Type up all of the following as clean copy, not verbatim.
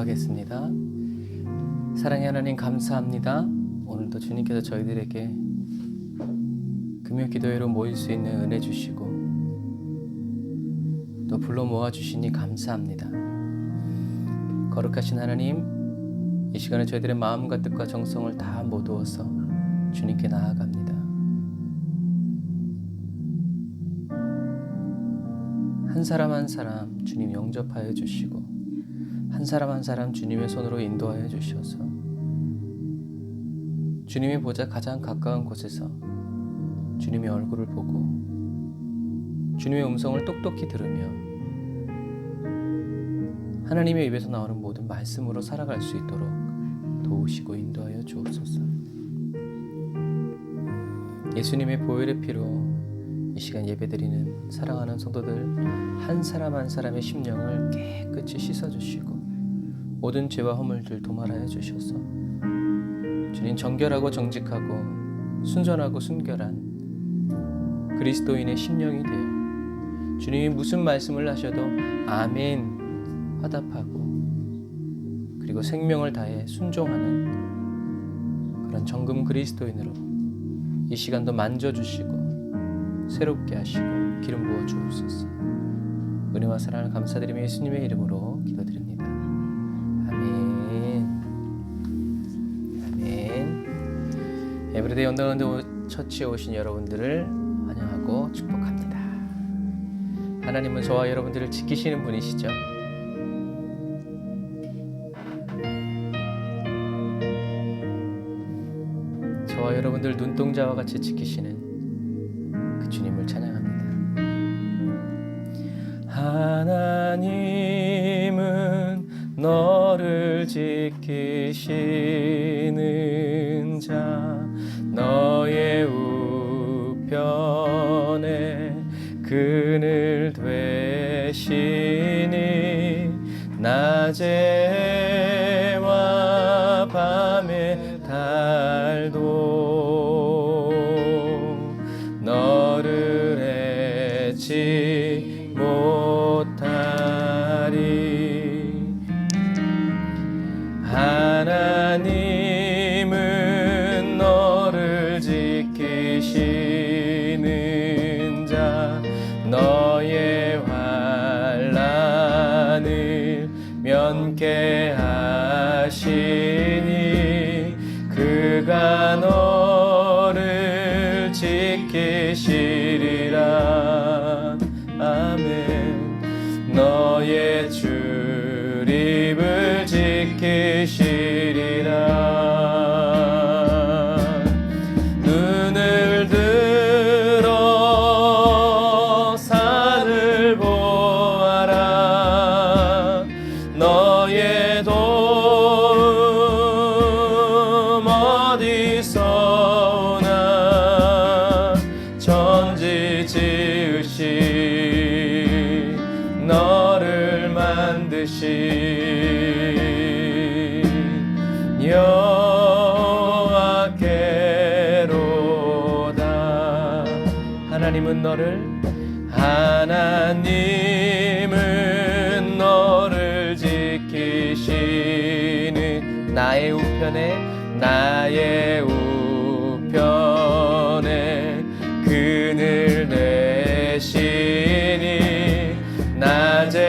기도하겠습니다. 사랑의 하나님 감사합니다. 오늘도 주님께서 저희들에게 금요 기도회로 모일 수 있는 은혜 주시고 또 불러 모아주시니 감사합니다. 거룩하신 하나님, 이 시간에 저희들의 마음과 뜻과 정성을 다 모두어서 주님께 나아갑니다. 한 사람 한 사람 주님 영접하여 주시고 한 사람 한 사람 주님의 손으로 인도하여 주셔서 주님의 보좌 가장 가까운 곳에서 주님의 얼굴을 보고 주님의 음성을 똑똑히 들으며 하나님의 입에서 나오는 모든 말씀으로 살아갈 수 있도록 도우시고 인도하여 주옵소서. 예수님의 보혈의 피로 이 시간 예배드리는 사랑하는 성도들 한 사람 한 사람의 심령을 깨끗이 씻어주시고 모든 죄와 허물들 도말하여 주셔서 주님 정결하고 정직하고 순전하고 순결한 그리스도인의 심령이 되어 주님이 무슨 말씀을 하셔도 아멘 화답하고 그리고 생명을 다해 순종하는 그런 정금 그리스도인으로 이 시간도 만져주시고 새롭게 하시고 기름 부어 주옵소서. 은혜와 사랑을 감사드리며 예수님의 이름으로 기도드립니다. 아멘. 아멘. 에브리데이 언더그라운드 처치에 오신 여러분들을 환영하고 축복합니다. 하나님은 저와 여러분들을 지키시는 분이시죠. 저와 여러분들 눈동자와 같이 지키시는 주님을 찬양합니다. 하나님은 너를 지키시는 자 너의 우편에 그늘 되시니 낮에와 밤의 달도 너를 잊지 못하리. 하나님은 너를 지키시는 자 너의 환난을 면케하시니 그가 너를 지키시리라. 아멘. 너의 출입을 지키시리라. 눈을 들어 산을 보아라. 너의 도움 어디서 오나. 천지 지으신 너를 만드신 여호와께로다. 하나님은 너를 지키시는 나의 우편에 그늘 내시니 낮에와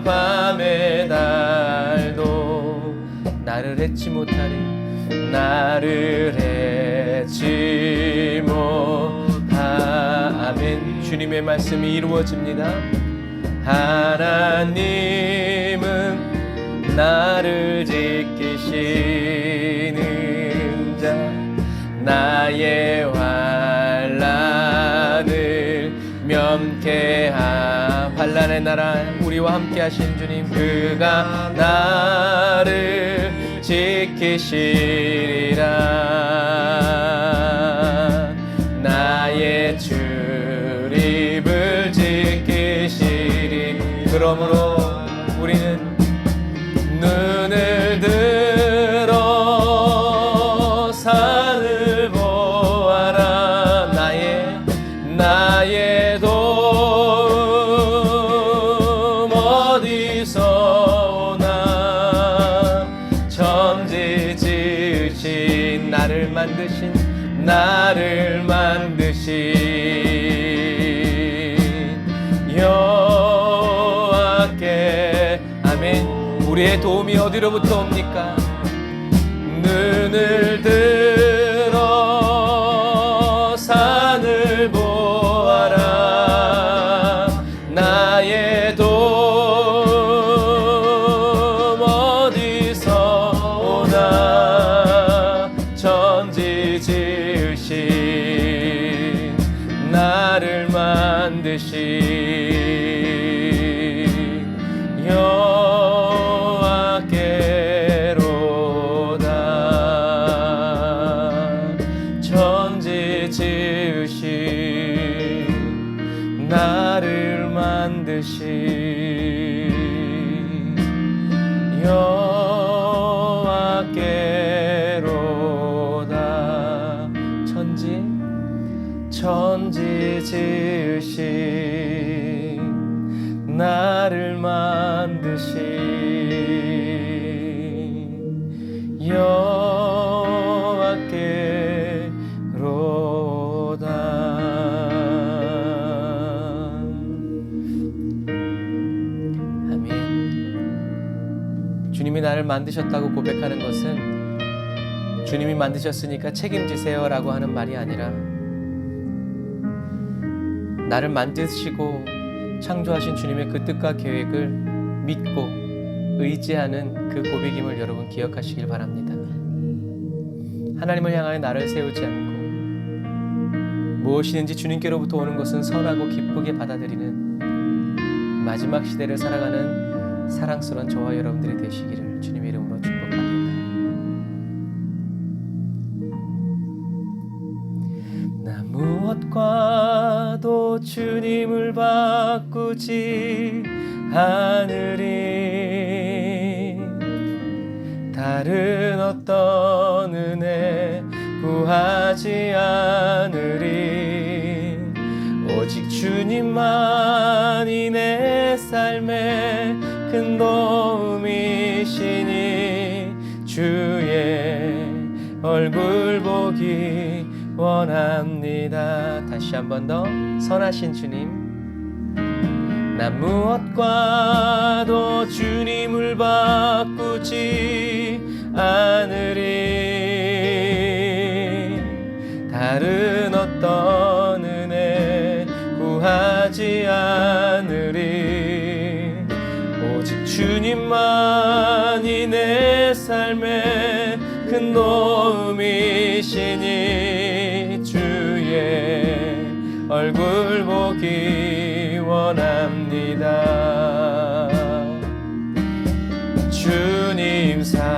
밤의 달도 나를 잊지 못하. 아멘. 주님의 말씀이 이루어집니다. 하나님은 나를 지키시는 자 나의 환난을 환난의 나라 우리와 함께 하신 주님 그가 나를 지키시리라. 나의 출입을 지키시리. 그러므로 우리는 눈을 들어 산을 보아라. 나의 도움 어디서 나를 만드신 여호와께. 아멘. 우리의 도움이 어디로부터 옵니까? 눈을 들어 산을 보아라. 나의 도움 어디서 오나. 천지 지으신 나를 만드신 천지 지으신 나를 만드신 여호와께로다. 천지 지으신 나를 만드신 여호와께로다. 아멘. 주님이 나를 만드셨다고 고백하는 것은 주님이 만드셨으니까 책임지세요 라고 하는 말이 아니라, 나를 만드시고 창조하신 주님의 그 뜻과 계획을 믿고 의지하는 그 고백임을 여러분 기억하시길 바랍니다. 하나님을 향하여 나를 세우지 않고 무엇이든지 주님께로부터 오는 것은 선하고 기쁘게 받아들이는 마지막 시대를 살아가는 사랑스러운 저와 여러분들이 되시기를 주님의 이름으로 축복합니다. 나 무엇과도 주님을 바꾸지 않으리. 다른 어떤 은혜 구하지 않으리. 오직 주님만이 내 삶의 큰 도움이시니 주의 얼굴 보기 원합니다. 다시 한 번 더. 선하신 주님, 난 무엇과도 주님을 바꾸지 않으리. 다른 어떤 은혜 구하지 않으리. 오직 주님만이 내 삶의 큰 도움이시니 주의 얼굴 보기 원합니다. 주님 사랑해요.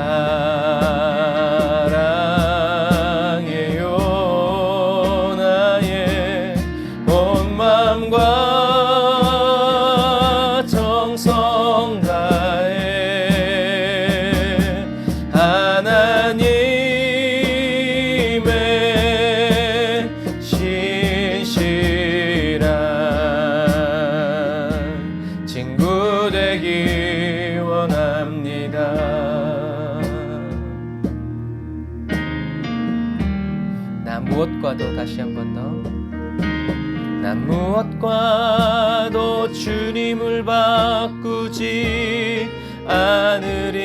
나의 온 마음과 정성 다해 하나님의 신실한 친구 되기 원합니다. 나 무엇과도, 다시 한 번 더. 난 무엇과도 주님을 바꾸지 않으리.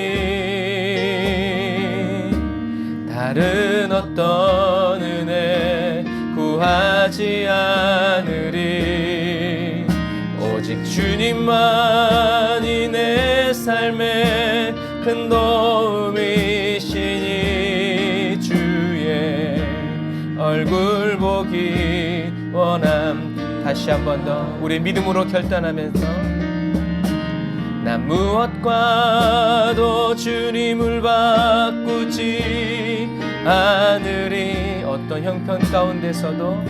다른 어떤 은혜 구하지 않으리. 오직 주님만이 내 삶의 큰 도움이시니 주의 얼굴 보기 원함. 다시 한 번 더 우리 믿음으로 결단하면서, 난 무엇과도 주님을 바꾸지 않으리. 어떤 형편 가운데서도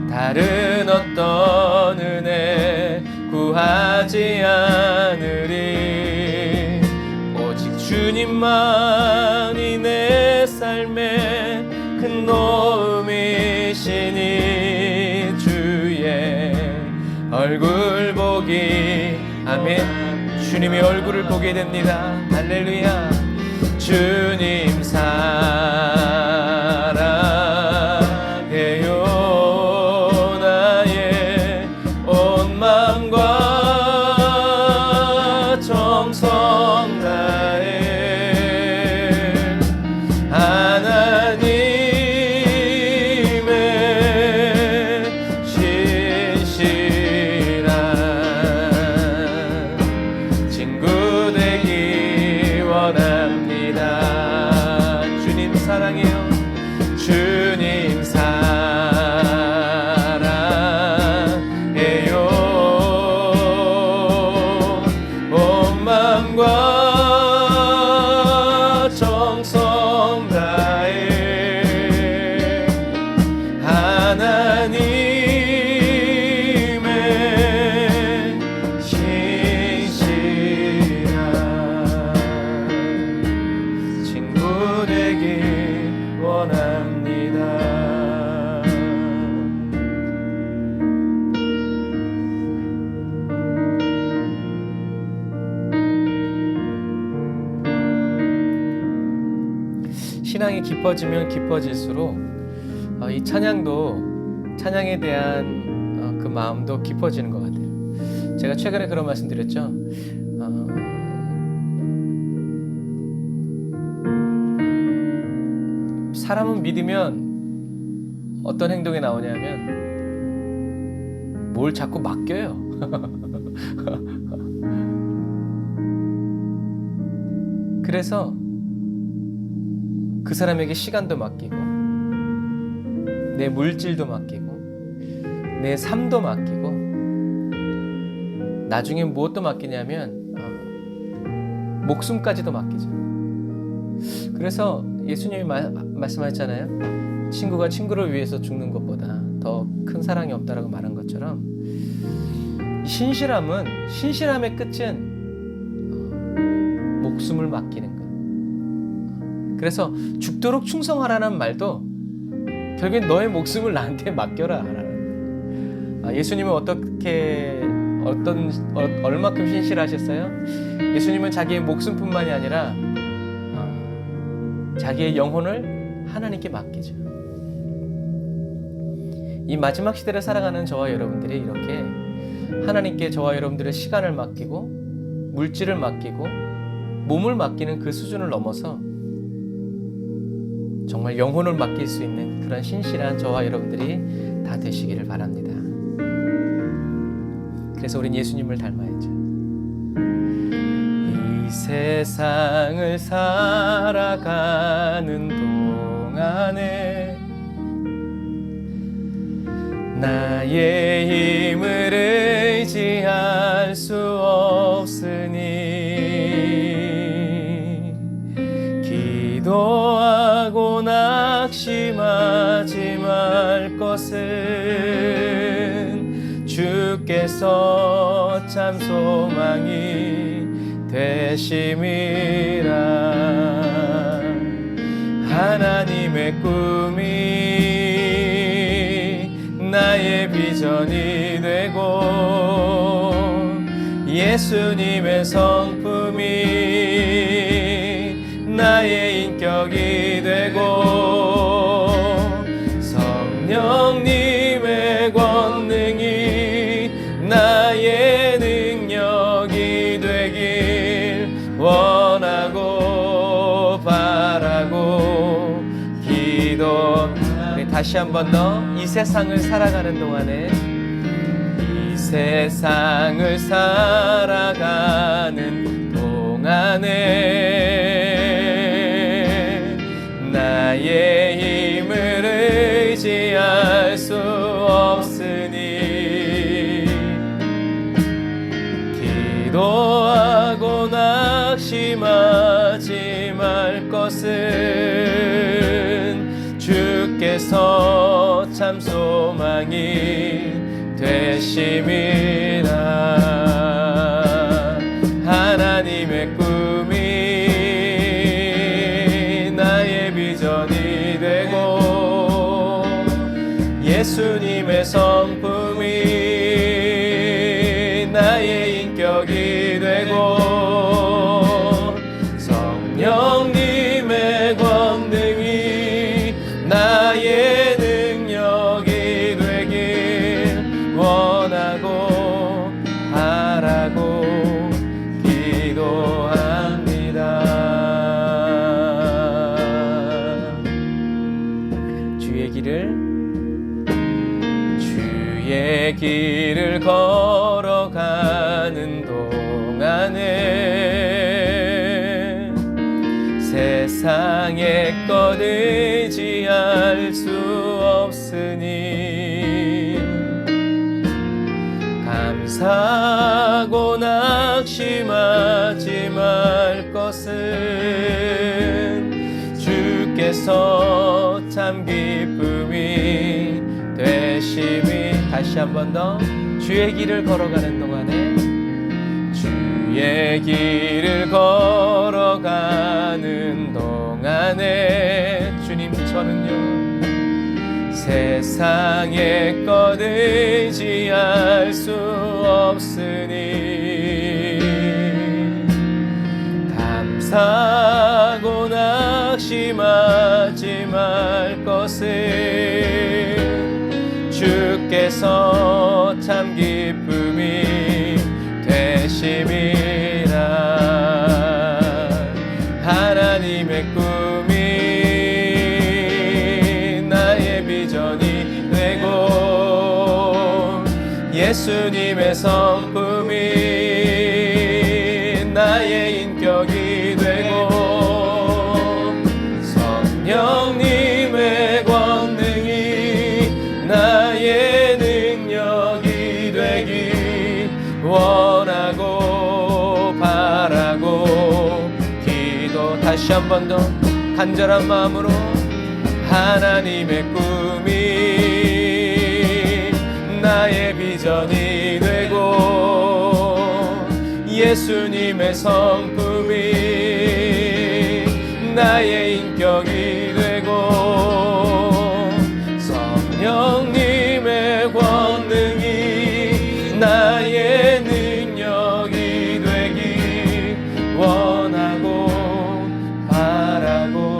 다른 어떤 은혜 구하지 않으리. 오직 주님만이 내 삶의 큰 도움이시니 주의 얼굴 보기. 아멘. 주님의 얼굴을 보게 됩니다. 할렐루야. 주님 사랑 되길 원합니다. 신앙이 깊어지면 깊어질수록 이 찬양에 대한 그 마음도 깊어지는 것 같아요. 제가 최근에 그런 말씀 드렸죠. 사람은 믿으면 어떤 행동이 나오냐면 뭘 자꾸 맡겨요. 그래서 그 사람에게 시간도 맡기고 내 물질도 맡기고 내 삶도 맡기고 나중에 무엇도 맡기냐면 목숨까지도 맡기죠. 그래서 예수님이 말씀하셨잖아요. 친구가 친구를 위해서 죽는 것보다 더 큰 사랑이 없다라고 말한 것처럼 신실함의 끝은 목숨을 맡기는 것. 그래서 죽도록 충성하라는 말도 결국엔 너의 목숨을 나한테 맡겨라. 예수님은 얼마큼 신실하셨어요? 예수님은 자기의 목숨뿐만이 아니라 자기의 영혼을 하나님께 맡기죠. 이 마지막 시대를 살아가는 저와 여러분들이 이렇게 하나님께 저와 여러분들의 시간을 맡기고 물질을 맡기고 몸을 맡기는 그 수준을 넘어서 정말 영혼을 맡길 수 있는 그런 신실한 저와 여러분들이 다 되시기를 바랍니다. 그래서 우린 예수님을 닮아야죠. 이 세상을 살아가는 동안에 나의 힘을 의지할 수 없으니 기도하고 낙심하지 말 것은 주께서 참 소망이 되심이라. 하나님의 꿈이 나의 비전이 되고 예수님의 성품이 나의 인격이 되고 성령님의 권능이 나의 능력이 되길 원하고 바라고 기도합니다. 다시 한 번 더 이 세상을 살아가는 동안에 이 세상을 살아가는 동안에 나의 힘을 의지할 수 없으니 기도하고 낙심하지 말 것은 주께서 참 소망이 되심이라. 하나님의 꿈이 나의 비전이 되고 예수님의 성품이 나의 인격이 되고 성령님의 권능이 나의 능력이 되길 원하고 바라고 기도합니다. 주의 길을 걸어가는 동안에 세상의 것 의지할 수 없으니 감사하고 낙심하지 말 것은 주께서 참 기쁨이 되심이. 다시 한 번 더 주의 길을 걸어가는 동안에 주의 길을 걸어가는 동안에 세상의 것 의지할 수 없으니 감사하고 낙심하지 말 것은 주께서 참 기쁨이 되심이라. 하나님의 꿈이 나의 비전이 되고 예수님의 성품이 나의 인격이 되고 성령님의 권능이 나의 능력이 되길 원하고 바라고 기도. 다시 한 번 더 간절한 마음으로 하나님의 꿈이 나의 비전이 되고 예수님의 성품이 나의 인격이 되고 성령님의 권능이 나의 능력이 되길 원하고 바라고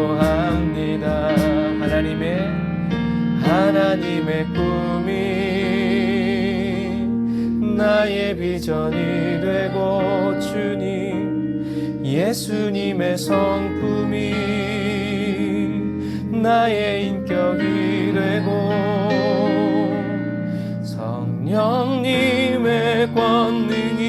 기도합니다. 하나님의 꿈이 나의 비전이 되고 주님 예수님의 성품이 나의 인격이 되고 성령님의 권능이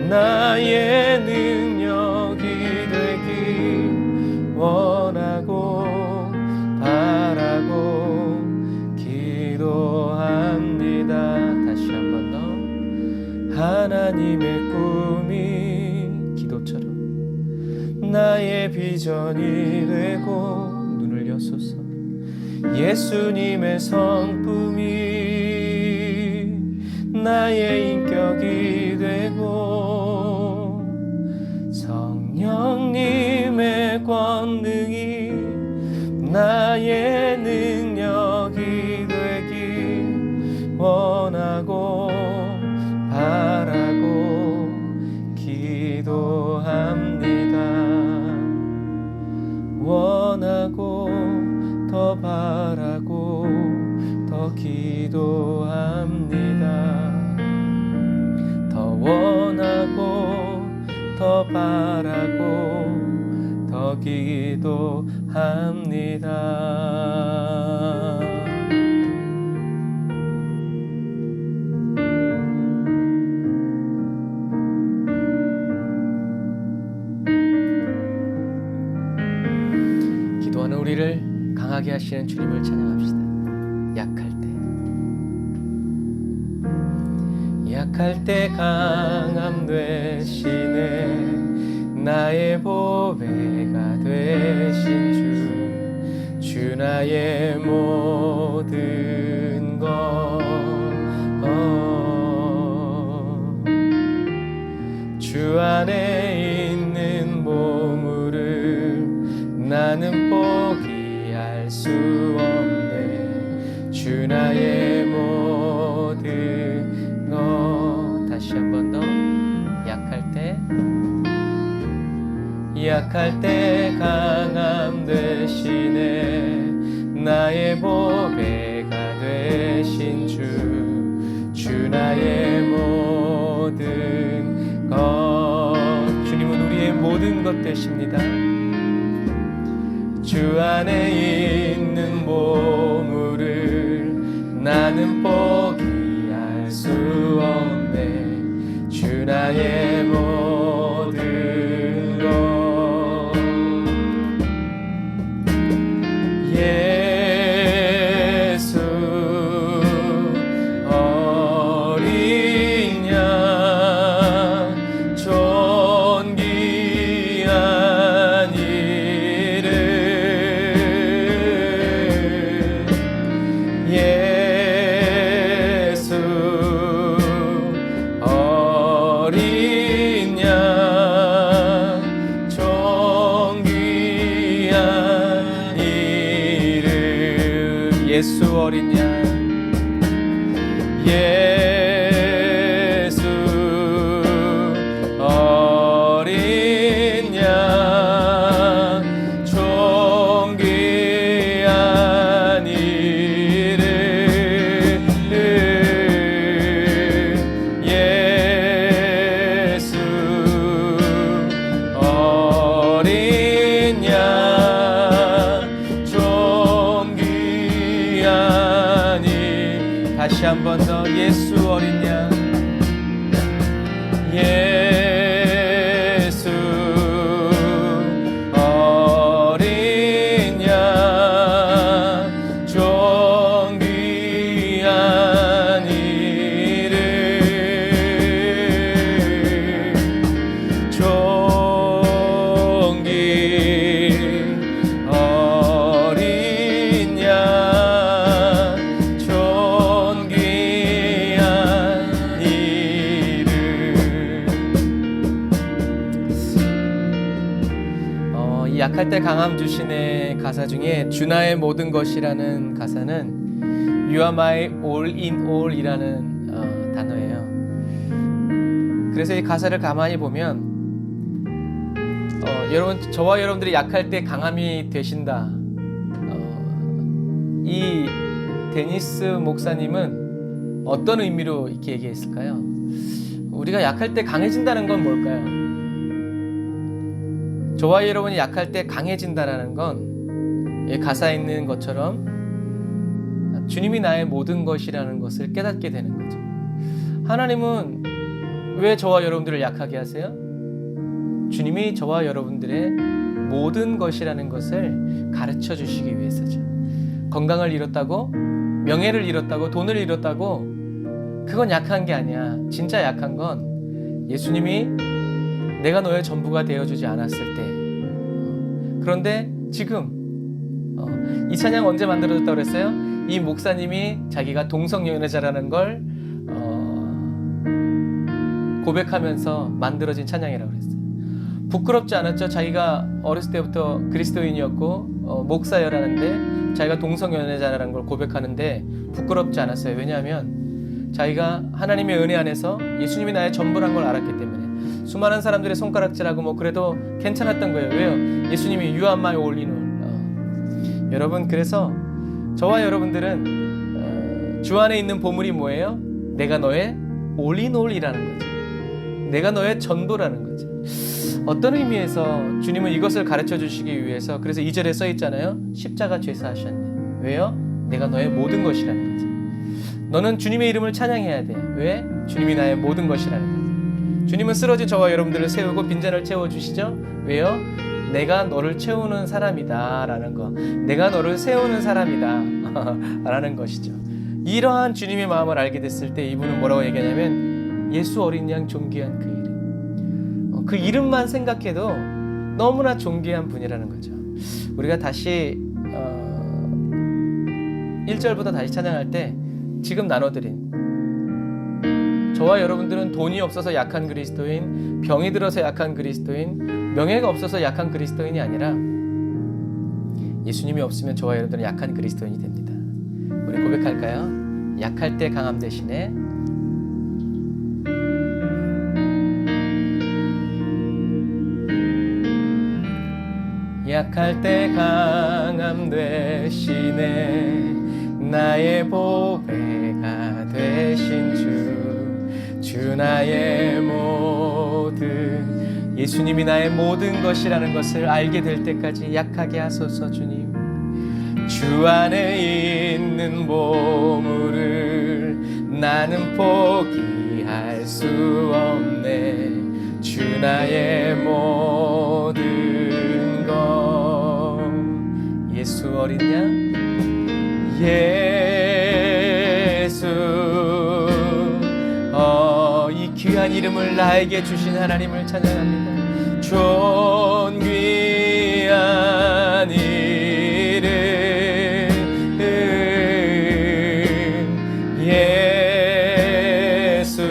나의 능력이 되길 원하고 바라고 기도합니다. 다시 한 번 더 하나님의 꿈이 기도처럼 나의 비전이 되고 눈을 여소서 예수님의 성품이 나의 인격이 되고 성령님의 권능이 나의 능력이 되길 원하고 바라고 기도합니다. 원하고 더 바라고 더 기도합니다. 더 원하고 더 바라고 더 기도합니다. 기도하는 우리를 강하게 하시는 주님을 찬양합시다. 약할 때 강함 되시네 나의 보배가 되신 주 나의 모든 것 주 안에 있는 보물을 나는 포기할 수 없네 주 나의 모든 것. 다시 한 번 더 약할 때 강함 되시네 나의 보배가 되신 주 나의 모든 것. 주님은 우리의 모든 것 되십니다. 주 안에 있는 보물을 나는 포기할 수 없네 주 나의 모든 것. 예수 어린 양 존귀한 이름 예수 어린 어린 양 예수 어린 양 존귀한 이름 예수 어린 양 존귀한 이 다시 한 번 더 예수 어린 양 예수 어린 양 존귀한 이름 존귀 어린 양 존귀한 이름 이 약할 때 강함 주신의 가사 중에 주나의 모든 것이라는 가사는 You are my all in all 이라는 단어예요. 그래서 이 가사를 가만히 보면 여러분 저와 여러분들이 약할 때 강함이 되신다. 이 데니스 목사님은 어떤 의미로 이렇게 얘기했을까요? 우리가 약할 때 강해진다는 건 뭘까요? 저와 여러분이 약할 때 강해진다라는 건 가사에 있는 것처럼 주님이 나의 모든 것이라는 것을 깨닫게 되는 거죠. 하나님은 왜 저와 여러분들을 약하게 하세요? 주님이 저와 여러분들의 모든 것이라는 것을 가르쳐 주시기 위해서죠. 건강을 잃었다고, 명예를 잃었다고, 돈을 잃었다고 그건 약한 게 아니야. 진짜 약한 건 예수님이 내가 너의 전부가 되어주지 않았을 때 그런데 지금 이 찬양 언제 만들어졌다고 그랬어요? 이 목사님이 자기가 동성연애자라는 걸 고백하면서 만들어진 찬양이라고 그랬어요. 부끄럽지 않았죠? 자기가 어렸을 때부터 그리스도인이었고 목사여라는데 자기가 동성연애자라는 걸 고백하는데 부끄럽지 않았어요. 왜냐하면 자기가 하나님의 은혜 안에서 예수님이 나의 전부란 걸 알았기 때문에 수많은 사람들의 손가락질하고 뭐 그래도 괜찮았던 거예요. 왜요? 예수님이 You are my all in all. 여러분 그래서 저와 여러분들은 주 안에 있는 보물이 뭐예요? 내가 너의 all in all이라는 거죠. 내가 너의 전부라는 거죠. 어떤 의미에서 주님은 이것을 가르쳐 주시기 위해서 그래서 2절에 써 있잖아요. 십자가 죄사하셨네. 왜요? 내가 너의 모든 것이라는 거죠. 너는 주님의 이름을 찬양해야 돼. 왜? 주님이 나의 모든 것이라는 거죠. 주님은 쓰러진 저와 여러분들을 세우고 빈잔을 채워주시죠. 왜요? 내가 너를 채우는 사람이다 라는 거, 내가 너를 세우는 사람이다 라는 것이죠. 이러한 주님의 마음을 알게 됐을 때 이분은 뭐라고 얘기하냐면 예수 어린 양 존귀한 그 이름, 그 이름만 생각해도 너무나 존귀한 분이라는 거죠. 우리가 다시 1절부터 다시 찬양할 때 지금 나눠드린 저와 여러분들은 돈이 없어서 약한 그리스도인, 병이 들어서 약한 그리스도인, 명예가 없어서 약한 그리스도인이 아니라 예수님이 없으면 저와 여러분들은 약한 그리스도인이 됩니다. 우리 고백할까요? 약할 때 강함 대신에 약할 때 강함 대신에 나의 보배가 되신 주 나의 모든 예수님이 나의 모든 것이라는 것을 알게 될 때까지 약하게 하소서. 주님 주 안에 있는 보물을 나는 포기할 수 없네. 주 나의 모든 것 예수 어린 양 예수 이 귀한 이름을 나에게 주신 하나님을 찬양합니다. 존귀한 이름 예수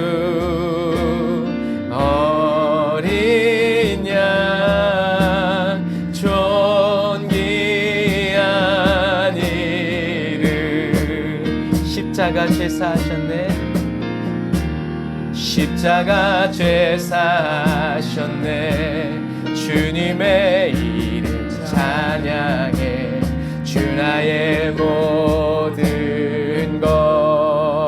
어린 양 존귀한 이름 죄 사셨네. 십자가 죄 사셨네. 주님의 이름 찬양해. 주 나의 모든 것.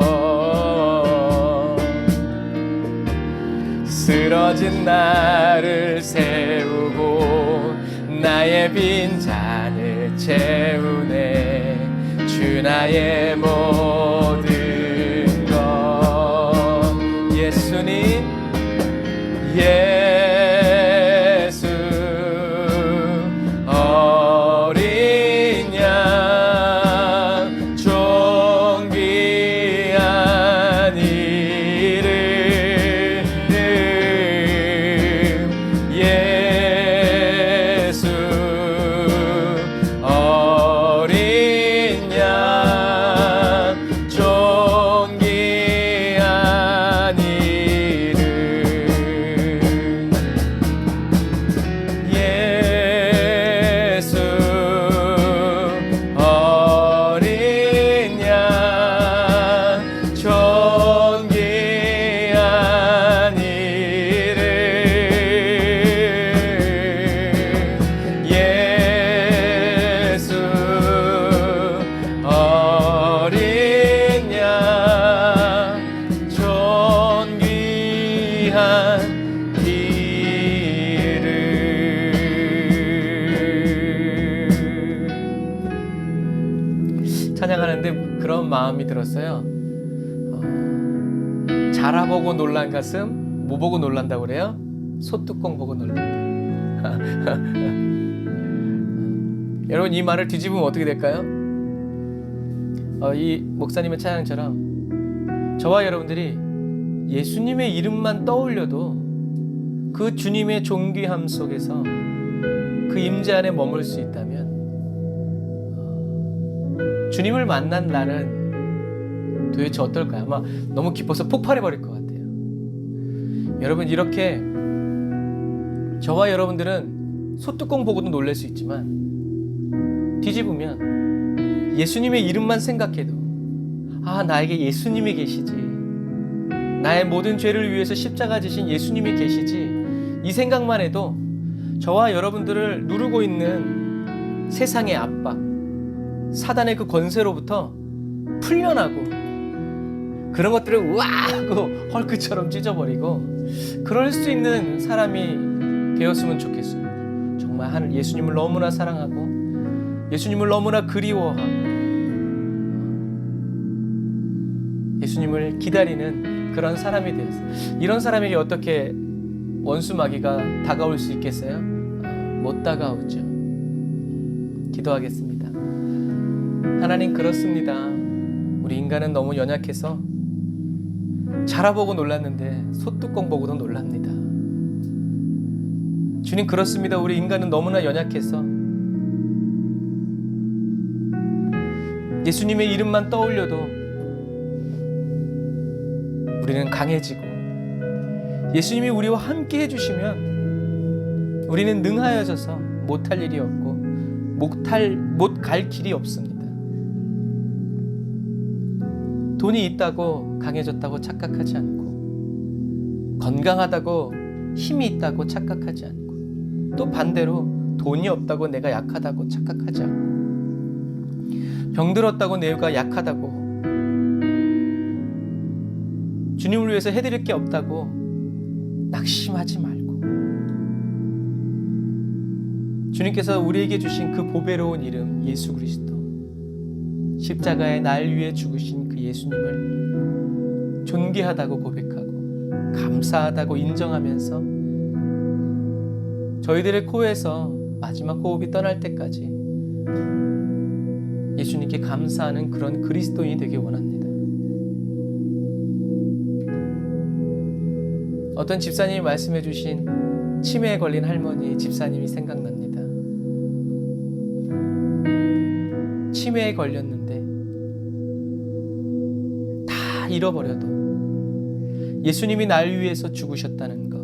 쓰러진 나를 세우고 나의 빈잔을 채우네. 주 나의 모든 것. 예수님 예수 어린 양 존귀한 이름 예수 어린 양 존귀한 이름 예수 어린 양 존귀한 이름 예수 어린 양 존귀한 이름. 찬양하는데 그런 마음이 들었어요. 자라보고 놀란 가슴 뭐 보고 놀란다고 그래요? 소뚜껑 보고 놀란다. 여러분 이 말을 뒤집으면 어떻게 될까요? 이 목사님의 찬양처럼 저와 여러분들이 예수님의 이름만 떠올려도 그 주님의 존귀함 속에서 그 임재 안에 머물 수 있다면 주님을 만난 날은 도대체 어떨까요? 아마 너무 기뻐서 폭발해버릴 것 같아요. 여러분 이렇게 저와 여러분들은 소뚜껑 보고도 놀랄 수 있지만 뒤집으면 예수님의 이름만 생각해도 나에게 예수님이 계시지, 나의 모든 죄를 위해서 십자가 지신 예수님이 계시지, 이 생각만 해도 저와 여러분들을 누르고 있는 세상의 압박, 사단의 그 권세로부터 풀려나고 그런 것들을 우와 하고 헐크처럼 찢어버리고 그럴 수 있는 사람이 되었으면 좋겠어요. 정말 하늘 예수님을 너무나 사랑하고 예수님을 너무나 그리워하고 예수님을 기다리는 그런 사람이 되었어요. 이런 사람에게 어떻게 원수 마귀가 다가올 수 있겠어요? 못 다가오죠. 기도하겠습니다. 하나님 그렇습니다. 우리 인간은 너무 연약해서 자라보고 놀랐는데 소뚜껑 보고도 놀랍니다. 주님 그렇습니다. 우리 인간은 너무나 연약해서 예수님의 이름만 떠올려도 우리는 강해지고 예수님이 우리와 함께 해주시면 우리는 능하여져서 못할 일이 없고 못 갈 길이 없습니다. 돈이 있다고 강해졌다고 착각하지 않고 건강하다고 힘이 있다고 착각하지 않고 또 반대로 돈이 없다고 내가 약하다고 착각하지 않고 병들었다고 내가 약하다고 주님을 위해서 해드릴 게 없다고 낙심하지 말고 주님께서 우리에게 주신 그 보배로운 이름 예수 그리스도, 십자가에 날 위해 죽으신 그 예수님을 존귀하다고 고백하고 감사하다고 인정하면서 저희들의 코에서 마지막 호흡이 떠날 때까지 예수님께 감사하는 그런 그리스도인이 되길 원합니다. 어떤 집사님이 말씀해 주신 치매에 걸린 할머니 집사님이 생각납니다. 치매에 걸렸는데 다 잃어버려도 예수님이 날 위해서 죽으셨다는 것,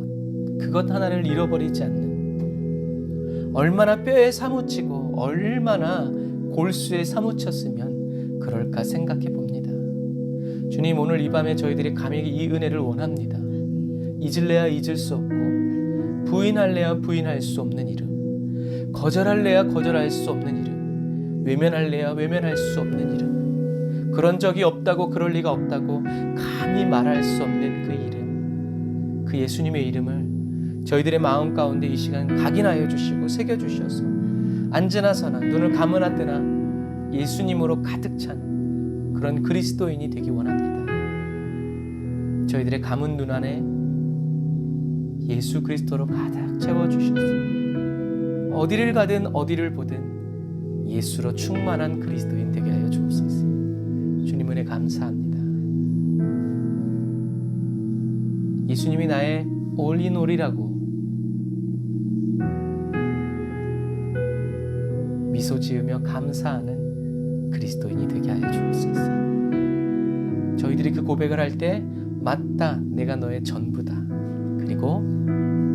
그것 하나를 잃어버리지 않는, 얼마나 뼈에 사무치고 얼마나 골수에 사무쳤으면 그럴까 생각해 봅니다. 주님, 오늘 이 밤에 저희들이 감히 이 은혜를 원합니다. 잊을래야 잊을 수 없고, 부인할래야 부인할 수 없는 이름, 거절할래야 거절할 수 없는 이름, 외면할래야 외면할 수 없는 이름, 그런 적이 없다고, 그럴 리가 없다고 감히 말할 수 없는 그 이름, 그 예수님의 이름을 저희들의 마음 가운데 이 시간 각인하여 주시고 새겨주셔서 앉으나 서나 눈을 감으나 뜨나 예수님으로 가득 찬 그런 그리스도인이 되기 원합니다. 저희들의 감은 눈 안에 예수 그리스도로 가득 채워주셔서 어디를 가든 어디를 보든 예수로 충만한 그리스도인 되게 하여 주옵소서. 주님 은혜 감사합니다. 예수님이 나의 올인올이라고 미소 지으며 감사하는 그리스도인이 되게 하여 주옵소서. 저희들이 그 고백을 할 때 맞다, 내가 너의 전부다, 그리고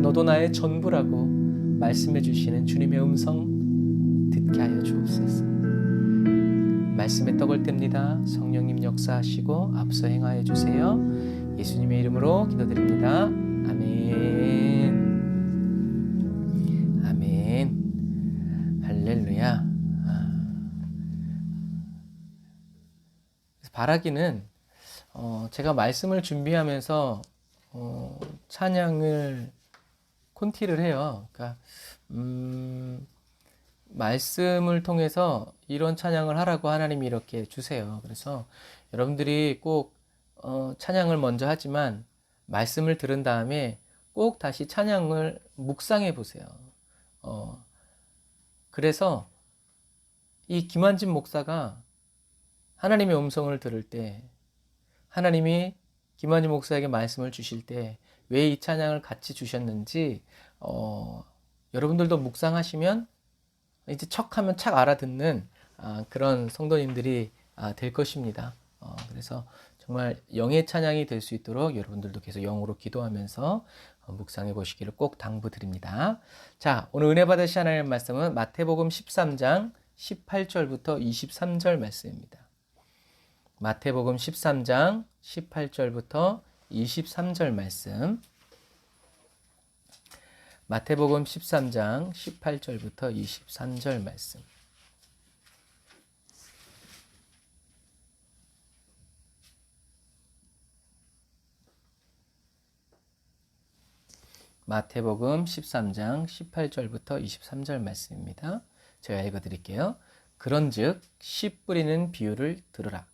너도 나의 전부라고 말씀해 주시는 주님의 음성 듣게 하여 주옵소서. 말씀의 떡을 뗍니다. 성령님 역사하시고 앞서 행하여 주세요. 예수님의 이름으로 기도드립니다. 아멘. 아멘. 할렐루야. 바라기는 제가 말씀을 준비하면서 찬양을 콘티를 해요. 그러니까 말씀을 통해서 이런 찬양을 하라고 하나님이 이렇게 주세요. 그래서 여러분들이 꼭 찬양을 먼저 하지만 말씀을 들은 다음에 꼭 다시 찬양을 묵상해 보세요. 그래서 이 김한진 목사가 하나님의 음성을 들을 때, 하나님이 김한진 목사에게 말씀을 주실 때 왜 이 찬양을 같이 주셨는지 여러분들도 묵상하시면 이제 척하면 착 알아듣는 그런 성도님들이 될 것입니다. 그래서 정말 영의 찬양이 될 수 있도록 여러분들도 계속 영으로 기도하면서 묵상해 보시기를 꼭 당부드립니다. 자, 오늘 은혜 받으실 하나님의 말씀은 마태복음 13장 18절부터 23절 말씀입니다. 마태복음 13장 18절부터 23절 말씀. 마태복음 13장 18절부터 23절 말씀. 마태복음 13장 18절부터 23절 말씀입니다. 제가 읽어드릴게요. 그런즉 씨 뿌리는 비유를 들으라.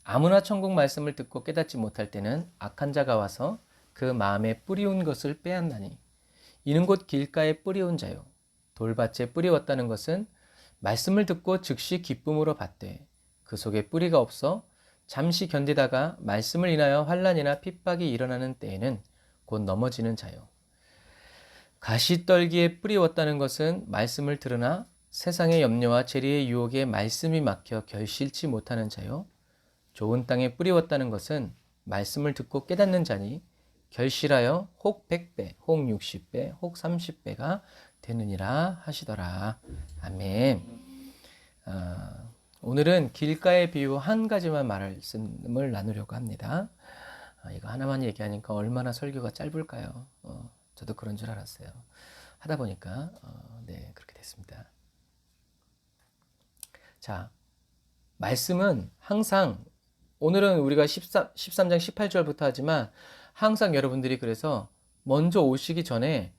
아무나 천국 말씀을 듣고 깨닫지 못할 때는 악한 자가 와서 그 마음에 뿌리운 것을 빼앗나니 이는 곧 길가에 뿌리온 자요. 돌밭에 뿌리웠다는 것은 말씀을 듣고 즉시 기쁨으로 받되 그 속에 뿌리가 없어 잠시 견디다가 말씀을 인하여 환난이나 핍박이 일어나는 때에는 곧 넘어지는 자요. 가시떨기에 뿌리웠다는 것은 말씀을 들으나 세상의 염려와 재리의 유혹에 말씀이 막혀 결실치 못하는 자요. 좋은 땅에 뿌리웠다는 것은 말씀을 듣고 깨닫는 자니 결실하여 혹 100배, 혹 60배, 혹 30배가 되느니라 하시더라. 아멘. 오늘은 길가의 비유 한 가지만 말씀을 나누려고 합니다. 이거 하나만 얘기하니까 얼마나 설교가 짧을까요? 저도 그런 줄 알았어요. 하다 보니까 네, 그렇게 됐습니다. 자, 말씀은 항상 오늘은 우리가 13장 18절부터 하지만 항상 여러분들이 그래서 먼저 오시기 전에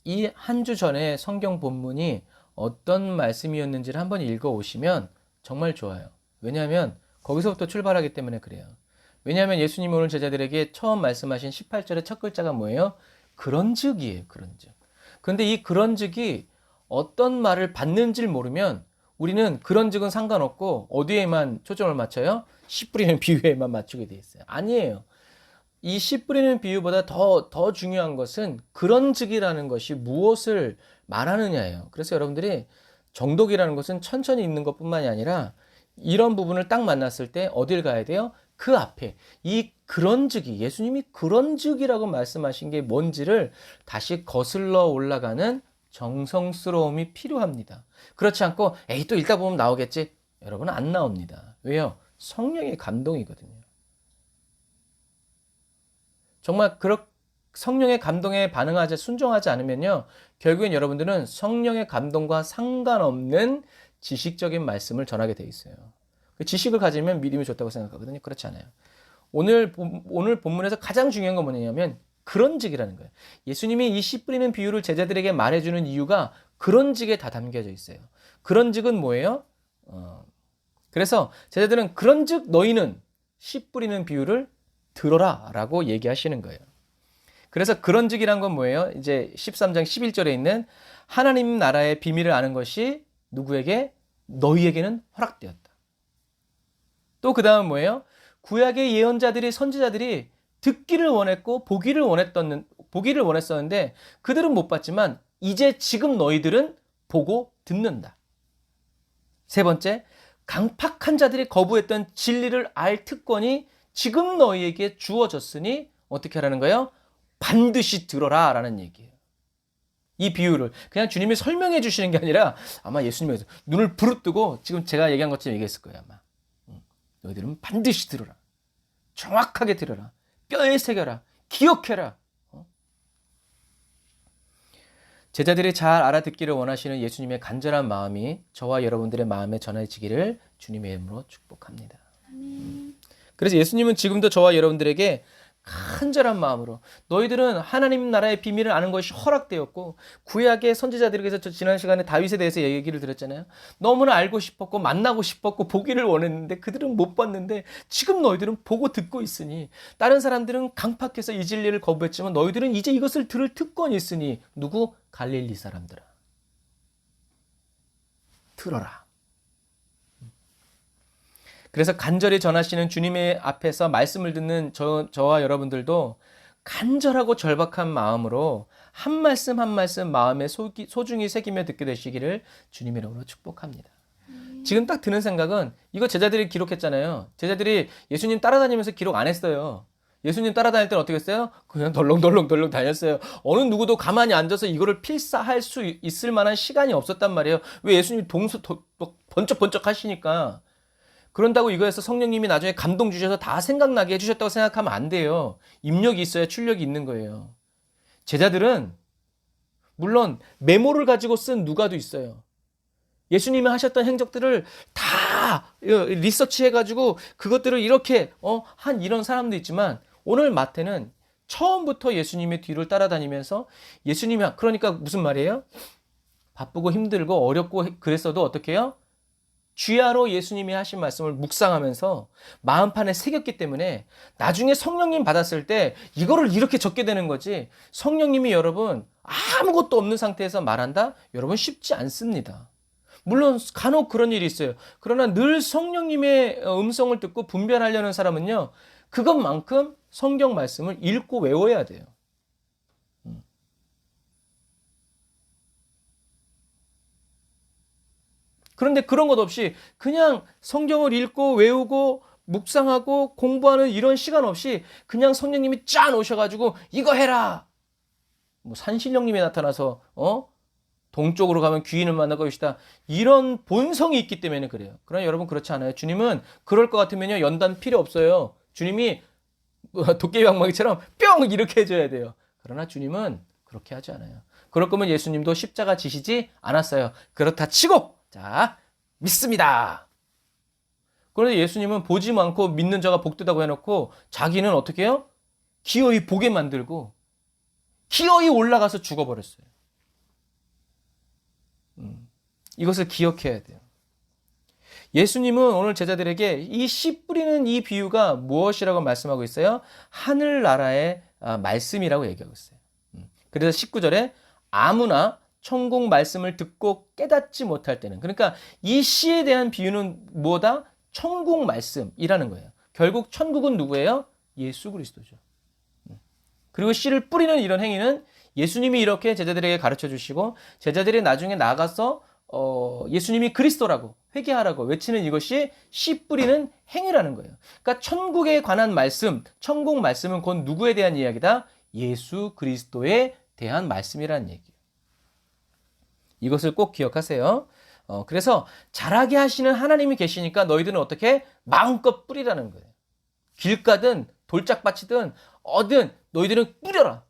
이 한 주 전에 성경 본문이 어떤 말씀이었는지를 한번 읽어 오시면 정말 좋아요. 왜냐하면 거기서부터 출발하기 때문에 그래요. 왜냐하면 예수님이 오늘 제자들에게 처음 말씀하신 18절의 첫 글자가 뭐예요? 그런즉이에요. 그런즉. 근데 이 그런즉이 어떤 말을 받는지를 모르면 우리는 그런즉은 상관없고 어디에만 초점을 맞춰요? 씨 뿌리는 비유에만 맞추게 돼 있어요. 아니에요. 이 씨 뿌리는 비유보다 더 중요한 것은 그런즉이라는 것이 무엇을 말하느냐예요. 그래서 여러분들이 정독이라는 것은 천천히 읽는 것뿐만이 아니라 이런 부분을 딱 만났을 때 어딜 가야 돼요? 그 앞에 이 그런즉이 예수님이 그런즉이라고 말씀하신 게 뭔지를 다시 거슬러 올라가는 정성스러움이 필요합니다. 그렇지 않고 에이 또 읽다 보면 나오겠지. 여러분 안 나옵니다. 왜요? 성령의 감동이거든요. 정말 성령의 감동에 반응하지 순종하지 않으면요, 결국엔 여러분들은 성령의 감동과 상관없는 지식적인 말씀을 전하게 돼 있어요. 그 지식을 가지면 믿음이 좋다고 생각하거든요. 그렇지 않아요. 오늘 본문에서 가장 중요한 건 뭐냐면 그런직이라는 거예요. 예수님이 이 씨 뿌리는 비유를 제자들에게 말해주는 이유가 그런직에 다 담겨져 있어요. 그런직은 뭐예요? 그래서 제자들은 그런즉 너희는 씨 뿌리는 비유를 들어라 라고 얘기하시는 거예요. 그래서 그런즉이란 건 뭐예요? 이제 13장 11절에 있는 하나님 나라의 비밀을 아는 것이 누구에게? 너희에게는 허락되었다. 또 그 다음 뭐예요? 구약의 예언자들이 선지자들이 듣기를 원했고 보기를 원했었는데 그들은 못 봤지만 이제 지금 너희들은 보고 듣는다. 세 번째, 강팍한 자들이 거부했던 진리를 알 특권이 지금 너희에게 주어졌으니 어떻게 하라는 거예요? 반드시 들어라 라는 얘기예요. 이 비유를 그냥 주님이 설명해 주시는 게 아니라 아마 예수님이 눈을 부릅뜨고 지금 제가 얘기한 것처럼 얘기했을 거예요. 아마 너희들은 반드시 들어라, 정확하게 들어라, 뼈에 새겨라, 기억해라. 제자들이 잘 알아듣기를 원하시는 예수님의 간절한 마음이 저와 여러분들의 마음에 전해지기를 주님의 이름으로 축복합니다. 그래서 예수님은 지금도 저와 여러분들에게 간절한 마음으로 너희들은 하나님 나라의 비밀을 아는 것이 허락되었고 구약의 선지자들에게서 저 지난 시간에 다윗에 대해서 얘기를 드렸잖아요. 너무나 알고 싶었고 만나고 싶었고 보기를 원했는데 그들은 못 봤는데 지금 너희들은 보고 듣고 있으니 다른 사람들은 강팍해서 이 진리를 거부했지만 너희들은 이제 이것을 들을 특권이 있으니 누구? 갈릴리 사람들아, 들어라. 그래서 간절히 전하시는 주님의 앞에서 말씀을 듣는 저와 여러분들도 간절하고 절박한 마음으로 한 말씀 한 말씀 마음에 소중히 새기며 듣게 되시기를 주님의 이름으로 축복합니다. 지금 딱 드는 생각은 이거 제자들이 기록했잖아요. 제자들이 예수님 따라다니면서 기록 안 했어요. 예수님 따라다닐 때는 어떻게 했어요? 그냥 덜렁덜렁 다녔어요. 어느 누구도 가만히 앉아서 이거를 필사할 수 있을 만한 시간이 없었단 말이에요. 왜? 예수님이 번쩍번쩍 하시니까. 그런다고 이거에서 성령님이 나중에 감동 주셔서 다 생각나게 해주셨다고 생각하면 안 돼요. 입력이 있어야 출력이 있는 거예요. 제자들은 물론 메모를 가지고 쓴 누가도 있어요. 예수님이 하셨던 행적들을 다 리서치해가지고 그것들을 이렇게 한 이런 사람도 있지만 오늘 마태는 처음부터 예수님의 뒤를 따라다니면서 예수님이 그러니까 무슨 말이에요? 바쁘고 힘들고 어렵고 그랬어도 어떻게 해요? 쥐하로 예수님이 하신 말씀을 묵상하면서 마음판에 새겼기 때문에 나중에 성령님 받았을 때 이거를 이렇게 적게 되는 거지. 성령님이 여러분 아무것도 없는 상태에서 말한다? 여러분 쉽지 않습니다. 물론 간혹 그런 일이 있어요. 그러나 늘 성령님의 음성을 듣고 분별하려는 사람은요, 그것만큼 성경 말씀을 읽고 외워야 돼요. 그런데 그런 것 없이 그냥 성경을 읽고 외우고 묵상하고 공부하는 이런 시간 없이 그냥 성령님이 짠 오셔가지고 이거 해라. 뭐 산신령님이 나타나서 동쪽으로 가면 귀인을 만날 것이다. 이런 본성이 있기 때문에 그래요. 그러나 여러분 그렇지 않아요. 주님은 그럴 것 같으면요 연단 필요 없어요. 주님이 도깨비 방망이처럼 뿅 이렇게 해줘야 돼요. 그러나 주님은 그렇게 하지 않아요. 그럴 거면 예수님도 십자가 지시지 않았어요. 그렇다 치고 자, 믿습니다. 그런데 예수님은 보지 않고 믿는 자가 복되다고 해놓고 자기는 어떻게 해요? 기어이 보게 만들고 기어이 올라가서 죽어버렸어요. 이것을 기억해야 돼요. 예수님은 오늘 제자들에게 이 씨 뿌리는 이 비유가 무엇이라고 말씀하고 있어요? 하늘나라의 말씀이라고 얘기하고 있어요. 그래서 19절에 아무나 천국 말씀을 듣고 깨닫지 못할 때는, 그러니까 이 씨에 대한 비유는 뭐다? 천국 말씀이라는 거예요. 결국 천국은 누구예요? 예수 그리스도죠. 그리고 씨를 뿌리는 이런 행위는 예수님이 이렇게 제자들에게 가르쳐 주시고 제자들이 나중에 나가서 예수님이 그리스도라고 회개하라고 외치는 이것이 씨 뿌리는 행위라는 거예요. 그러니까 천국에 관한 말씀, 천국 말씀은 곧 누구에 대한 이야기다? 예수 그리스도에 대한 말씀이라는 얘기예요. 이것을 꼭 기억하세요. 그래서 자라게 하시는 하나님이 계시니까 너희들은 어떻게 마음껏 뿌리라는 거예요. 길가든 돌짝밭이든 어든 너희들은 뿌려라.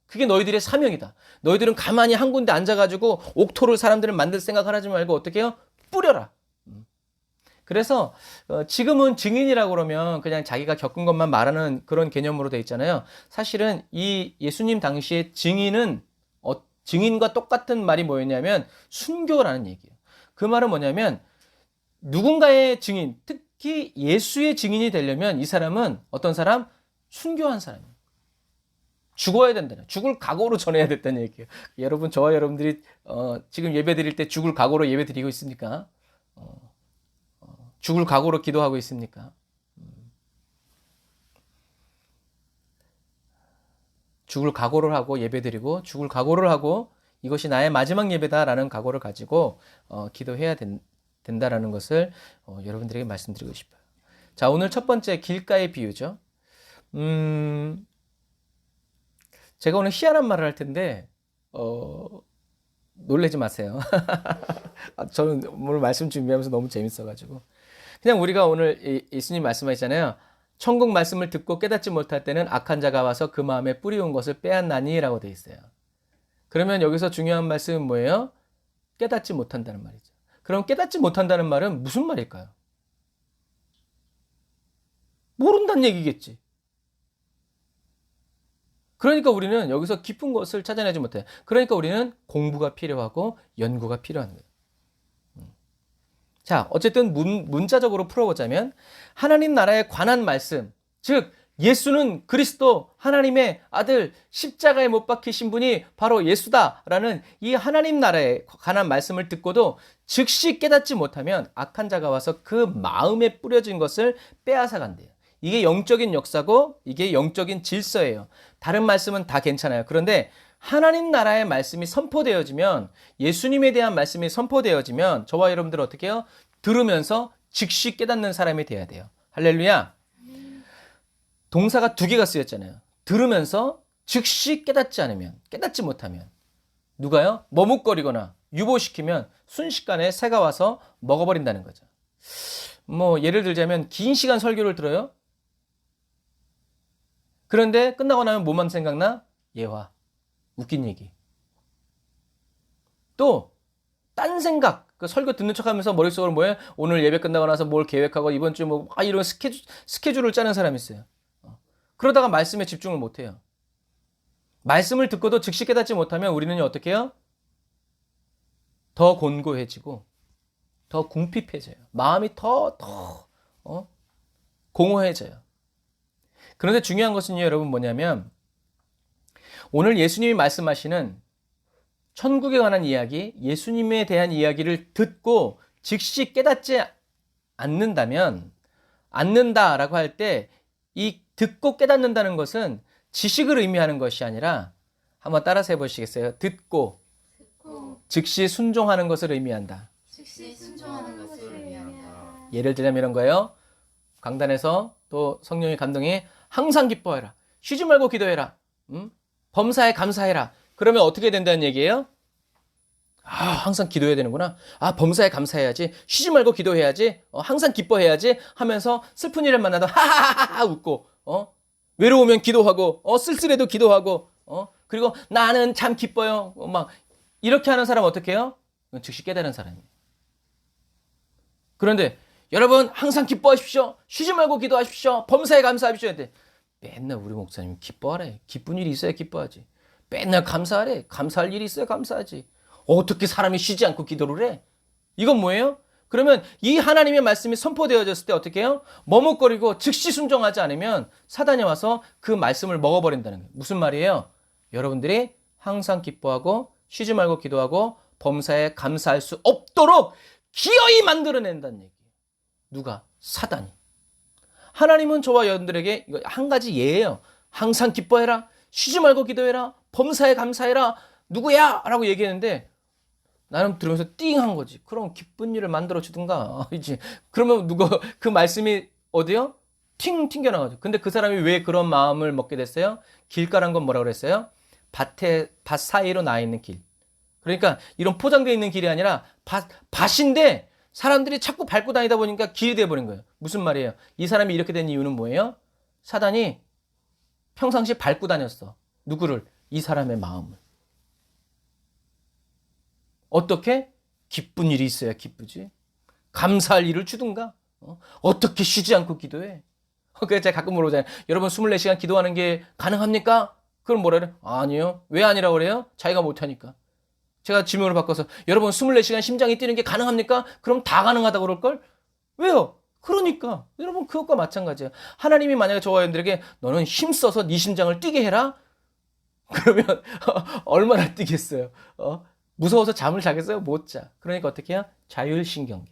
그게 너희들의 사명이다. 너희들은 가만히 한 군데 앉아가지고 옥토를 사람들을 만들 생각을 하지 말고 어떻게 해요? 뿌려라. 그래서 지금은 증인이라고 그러면 그냥 자기가 겪은 것만 말하는 그런 개념으로 돼 있잖아요. 사실은 이 예수님 당시의 증인은 증인과 똑같은 말이 뭐였냐면 순교라는 얘기예요. 그 말은 뭐냐면 누군가의 증인, 특히 예수의 증인이 되려면 이 사람은 어떤 사람? 순교한 사람이에요. 죽어야 된다는, 죽을 각오로 전해야 됐다는 얘기예요. 여러분, 저와 여러분들이 지금 예배 드릴 때 죽을 각오로 예배 드리고 있습니까? 죽을 각오로 기도하고 있습니까? 죽을 각오를 하고 예배드리고 죽을 각오를 하고 이것이 나의 마지막 예배다라는 각오를 가지고 기도해야 된다라는 것을 여러분들에게 말씀드리고 싶어요. 자, 오늘 첫 번째 길가의 비유죠. 제가 오늘 희한한 말을 할 텐데 놀라지 마세요. 저는 오늘 말씀 준비하면서 너무 재밌어가지고 그냥 우리가 오늘 예수님 말씀하시잖아요. 천국 말씀을 듣고 깨닫지 못할 때는 악한 자가 와서 그 마음에 뿌리온 것을 빼앗나니 라고 되어 있어요. 그러면 여기서 중요한 말씀은 뭐예요? 깨닫지 못한다는 말이죠. 그럼 깨닫지 못한다는 말은 무슨 말일까요? 모른다는 얘기겠지. 그러니까 우리는 여기서 깊은 것을 찾아내지 못해요. 그러니까 우리는 공부가 필요하고 연구가 필요한 거예요. 자, 어쨌든 문자적으로 풀어보자면 하나님 나라에 관한 말씀, 즉 예수는 그리스도 하나님의 아들 십자가에 못 박히신 분이 바로 예수다라는 이 하나님 나라에 관한 말씀을 듣고도 즉시 깨닫지 못하면 악한 자가 와서 그 마음에 뿌려진 것을 빼앗아 간대요. 이게 영적인 역사고 이게 영적인 질서예요. 다른 말씀은 다 괜찮아요. 그런데 하나님 나라의 말씀이 선포되어지면, 예수님에 대한 말씀이 선포되어지면 저와 여러분들은 어떻게 해요? 들으면서 즉시 깨닫는 사람이 돼야 돼요. 할렐루야. 동사가 두 개가 쓰였잖아요. 들으면서 즉시 깨닫지 못하면 누가요? 머뭇거리거나 유보시키면 순식간에 새가 와서 먹어버린다는 거죠. 예를 들자면 긴 시간 설교를 들어요. 그런데 끝나고 나면 뭐만 생각나? 예화, 웃긴 얘기. 또 딴 생각, 그 설교 듣는 척하면서 머릿속으로 뭐예요? 오늘 예배 끝나고 나서 뭘 계획하고 이번 주 이런 스케줄을 짜는 사람이 있어요. 그러다가 말씀에 집중을 못해요. 말씀을 듣고도 즉시 깨닫지 못하면 우리는 어떻게 해요? 더 곤고해지고 더 궁핍해져요. 마음이 더 공허해져요. 그런데 중요한 것은요, 여러분 뭐냐면 오늘 예수님이 말씀하시는 천국에 관한 이야기, 예수님에 대한 이야기를 듣고 즉시 깨닫지 않는다라고 할 때 이 듣고 깨닫는다는 것은 지식을 의미하는 것이 아니라 한번 따라서 해보시겠어요? 듣고 즉시 순종하는 것을 의미한다. 예를 들자면 이런 거예요. 강단에서 또 성령의 감동이 항상 기뻐해라. 쉬지 말고 기도해라. 범사에 감사해라. 그러면 어떻게 된다는 얘기예요? 항상 기도해야 되는구나. 범사에 감사해야지. 쉬지 말고 기도해야지. 항상 기뻐해야지 하면서 슬픈 일을 만나도 하하하하 웃고, 외로우면 기도하고, 쓸쓸해도 기도하고, 그리고 나는 참 기뻐요. 막 이렇게 하는 사람 어떻게 해요? 즉시 깨달은 사람이에요. 그런데 여러분 항상 기뻐하십시오. 쉬지 말고 기도하십시오. 범사에 감사하십시오. 근데 맨날 우리 목사님 기뻐하래. 기쁜 일이 있어야 기뻐하지. 맨날 감사하래. 감사할 일이 있어야 감사하지. 어떻게 사람이 쉬지 않고 기도를 해? 이건 뭐예요? 그러면 이 하나님의 말씀이 선포되어졌을 때 어떻게 해요? 머뭇거리고 즉시 순종하지 않으면 사단이 와서 그 말씀을 먹어버린다는 거예요. 무슨 말이에요? 여러분들이 항상 기뻐하고 쉬지 말고 기도하고 범사에 감사할 수 없도록 기어이 만들어낸다는 얘기예요. 누가? 사단이. 하나님은 저와 여러분들에게 이거 한 가지 예예요. 항상 기뻐해라. 쉬지 말고 기도해라. 범사에 감사해라. 누구야? 라고 얘기했는데 나는 들으면서 띵한 거지. 그럼 기쁜 일을 만들어 주든가. 그러면 누가 그 말씀이 어디요? 튕겨나가죠. 근데 그 사람이 왜 그런 마음을 먹게 됐어요? 길가란 건 뭐라고 그랬어요? 밭 사이로 나 있는 길. 그러니까 이런 포장되어 있는 길이 아니라 밭인데 사람들이 자꾸 밟고 다니다 보니까 길이 돼버린 거예요. 무슨 말이에요? 이 사람이 이렇게 된 이유는 뭐예요? 사단이 평상시 밟고 다녔어. 누구를? 이 사람의 마음을. 어떻게? 기쁜 일이 있어야 기쁘지. 감사할 일을 주든가. 어떻게 쉬지 않고 기도해? 그래서 제가 가끔 물어보잖아요. 여러분 24시간 기도하는 게 가능합니까? 그럼 뭐라 그래? 아니요. 왜 아니라고 그래요? 자기가 못하니까. 제가 질문을 바꿔서 여러분 24시간 심장이 뛰는 게 가능합니까? 그럼 다 가능하다고 그럴걸? 왜요? 그러니까 여러분 그것과 마찬가지예요. 하나님이 만약에 저와 여러분들에게 너는 힘써서 네 심장을 뛰게 해라? 그러면 얼마나 뛰겠어요? 무서워서 잠을 자겠어요? 못 자. 그러니까 어떻게 해요? 자율신경계.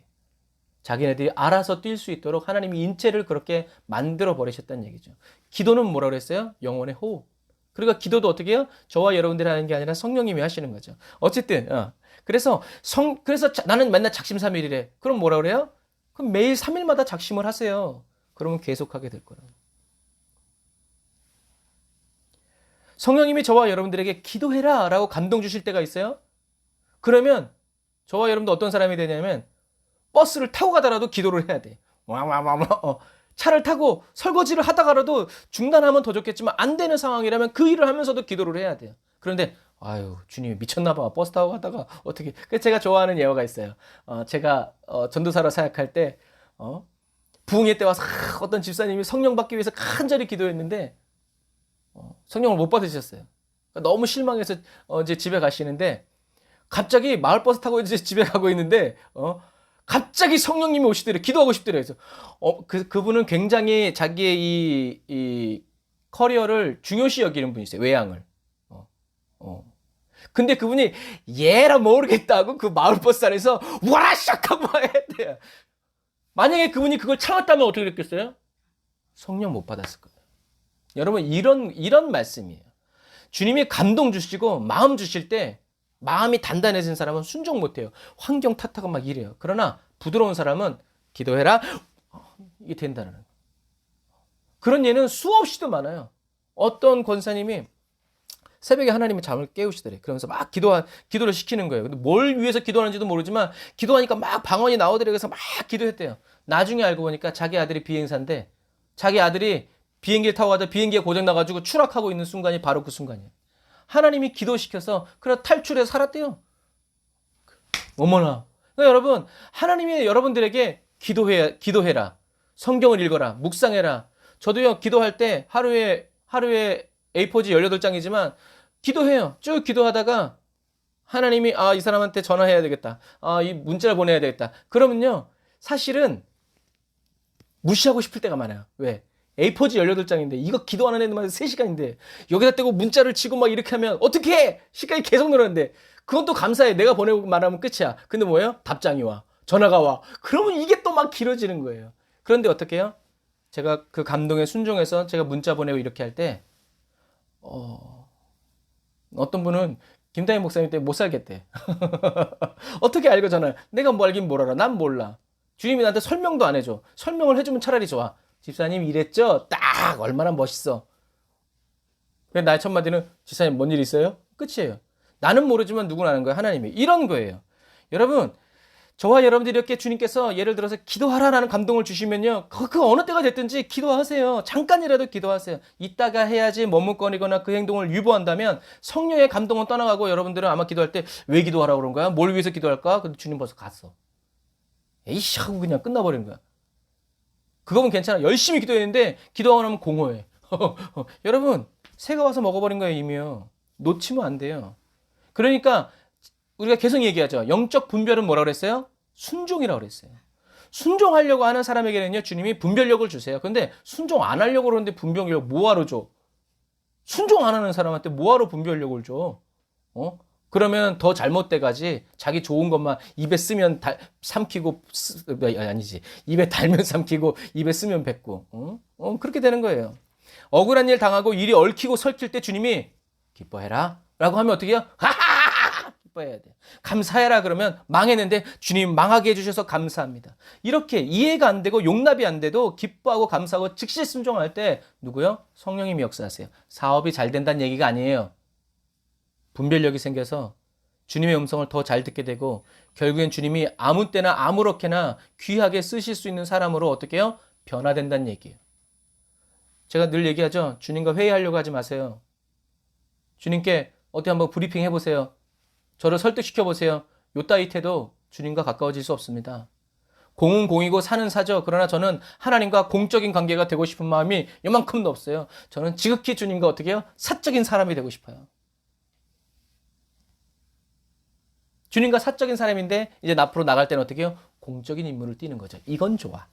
자기네들이 알아서 뛸 수 있도록 하나님이 인체를 그렇게 만들어 버리셨다는 얘기죠. 기도는 뭐라고 그랬어요? 영혼의 호흡. 그러니까 기도도 어떻게 해요? 저와 여러분들이 하는 게 아니라 성령님이 하시는 거죠. 어쨌든 그래서 나는 맨날 작심삼일이래. 그럼 뭐라 그래요? 그럼 매일 3일마다 작심을 하세요. 그러면 계속하게 될 거라고. 성령님이 저와 여러분들에게 기도해라 라고 감동 주실 때가 있어요. 그러면 저와 여러분도 어떤 사람이 되냐면 버스를 타고 가더라도 기도를 해야 돼. 차를 타고 설거지를 하다가라도 중단하면 더 좋겠지만 안 되는 상황이라면 그 일을 하면서도 기도를 해야 돼요. 그런데 아유 주님이 미쳤나 봐. 버스 타고 가다가 어떻게. 그래서 제가 좋아하는 예화가 있어요. 제가 전도사로 사역할 때 부흥회 때 와서 어떤 집사님이 성령 받기 위해서 간절히 기도했는데 성령을 못 받으셨어요. 너무 실망해서 이제 집에 가시는데 갑자기 마을버스 타고 이제 집에 가고 있는데 갑자기 성령님이 오시더래. 기도하고 싶더래. 그래서 그분은 굉장히 자기의 이 커리어를 중요시 여기는 분이세요. 외양을. 근데 그분이 얘라 모르겠다고 그 마을버스 안에서 와샥 하고 했대요. 만약에 그분이 그걸 참았다면 어떻게 됐겠어요? 성령 못 받았을 거예요. 여러분 이런 말씀이에요. 주님이 감동 주시고 마음 주실 때 마음이 단단해진 사람은 순종 못해요. 환경 탓하고 막 이래요. 그러나 부드러운 사람은 기도해라. 이게 된다는 거예요. 그런 예는 수없이도 많아요. 어떤 권사님이 새벽에 하나님의 잠을 깨우시더래. 그러면서 막 기도를 시키는 거예요. 근데 뭘 위해서 기도하는지도 모르지만 기도하니까 막 방언이 나오더래. 그래서 막 기도했대요. 나중에 알고 보니까 자기 아들이 비행사인데 자기 아들이 비행기를 타고 가다 비행기가 고장 나가지고 추락하고 있는 순간이 바로 그 순간이에요. 하나님이 기도시켜서 그래 탈출해서 살았대요. 어머나. 그러니까 여러분 하나님이 여러분들에게 기도해라. 성경을 읽어라. 묵상해라. 저도요 기도할 때 하루에 A4지 18장이지만 기도해요. 쭉 기도하다가 하나님이 이 사람한테 전화해야 되겠다. 이 문자를 보내야 되겠다. 그러면요 사실은 무시하고 싶을 때가 많아요. 왜? A4지 18장인데 이거 기도하는 애들만 3시간인데 여기다 떼고 문자를 치고 막 이렇게 하면 어떻게 해? 시간이 계속 늘었는데 그건 또 감사해. 내가 보내고 말하면 끝이야. 근데 뭐예요? 답장이 와. 전화가 와. 그러면 이게 또 막 길어지는 거예요. 그런데 어떻게 해요? 제가 그 감동에 순종해서 제가 문자 보내고 이렇게 할 때 어떤 분은 김다희 목사님 때문에 못 살겠대. 어떻게 알고 전화를. 내가 뭐 알긴 뭘 알아. 난 몰라. 주님이 나한테 설명도 안 해줘. 설명을 해주면 차라리 좋아. 집사님 이랬죠? 딱 얼마나 멋있어. 그래서 나의 첫 마디는 집사님 뭔 일 있어요? 끝이에요. 나는 모르지만 누구나 아는 거예요. 하나님이. 이런 거예요. 여러분 저와 여러분들이 이렇게 주님께서 예를 들어서 기도하라라는 감동을 주시면요. 그 어느 때가 됐든지 기도하세요. 잠깐이라도 기도하세요. 이따가 해야지 머뭇거리거나 그 행동을 유보한다면 성령의 감동은 떠나가고 여러분들은 아마 기도할 때 왜 기도하라고 그런 거야? 뭘 위해서 기도할까? 근데 주님 벌써 갔어. 에이씨 하고 그냥 끝나버리는 거야. 그거는 괜찮아. 열심히 기도했는데 기도하고 나면 공허해. 여러분 새가 와서 먹어버린 거예요. 이미요. 놓치면 안 돼요. 그러니까 우리가 계속 얘기하죠. 영적 분별은 뭐라고 그랬어요? 순종이라고 그랬어요. 순종하려고 하는 사람에게는요. 주님이 분별력을 주세요. 근데 순종 안 하려고 그러는데 분별력 뭐하러 줘? 순종 안 하는 사람한테 뭐하러 분별력을 줘? 그러면 더 잘못돼 가지. 자기 좋은 것만 입에 쓰면 삼키고 아니지. 입에 달면 삼키고 입에 쓰면 뱉고. 그렇게 되는 거예요. 억울한 일 당하고 일이 얽히고 설킬 때 주님이 기뻐해라 라고 하면 어떻게 해요? 하하하 기뻐해야 돼. 감사해라 그러면 망했는데 주님 망하게 해주셔서 감사합니다. 이렇게 이해가 안 되고 용납이 안 돼도 기뻐하고 감사하고 즉시 순종할 때 누구요? 성령님이 역사하세요. 사업이 잘 된다는 얘기가 아니에요. 분별력이 생겨서 주님의 음성을 더 잘 듣게 되고 결국엔 주님이 아무 때나 아무렇게나 귀하게 쓰실 수 있는 사람으로 어떻게 해요? 변화된다는 얘기예요. 제가 늘 얘기하죠. 주님과 회의하려고 하지 마세요. 주님께 어떻게 한번 브리핑 해보세요. 저를 설득시켜보세요. 요따위 태도 주님과 가까워질 수 없습니다. 공은 공이고 사는 사죠. 그러나 저는 하나님과 공적인 관계가 되고 싶은 마음이 이만큼도 없어요. 저는 지극히 주님과 어떻게 해요? 사적인 사람이 되고 싶어요. 주님과 사적인 사람인데 이제 앞으로 나갈 때는 어떻게 해요? 공적인 임무를 띠는 거죠. 이건 좋아.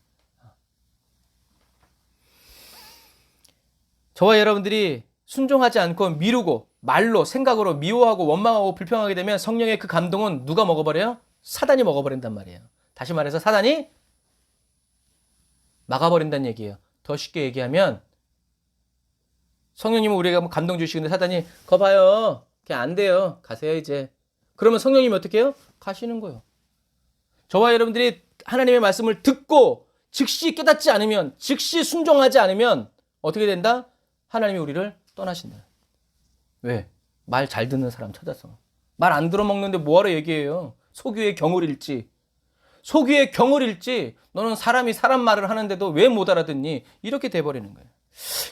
저와 여러분들이 순종하지 않고 미루고 말로 생각으로 미워하고 원망하고 불평하게 되면 성령의 그 감동은 누가 먹어버려요? 사단이 먹어버린단 말이에요. 다시 말해서 사단이 막아버린다는 얘기예요. 더 쉽게 얘기하면 성령님은 우리에게 한번 감동 주시는데 사단이 거 봐요. 그냥 안 돼요. 가세요 이제. 그러면 성령님이 어떻게 해요? 가시는 거예요. 저와 여러분들이 하나님의 말씀을 듣고 즉시 깨닫지 않으면, 즉시 순종하지 않으면 어떻게 된다? 하나님이 우리를 떠나신다. 왜? 말 잘 듣는 사람 찾아서. 말 안 들어먹는데 뭐하러 얘기해요? 소규의 경을 잃지. 소규의 경을 잃지. 너는 사람이 사람 말을 하는데도 왜 못 알아듣니? 이렇게 돼버리는 거예요.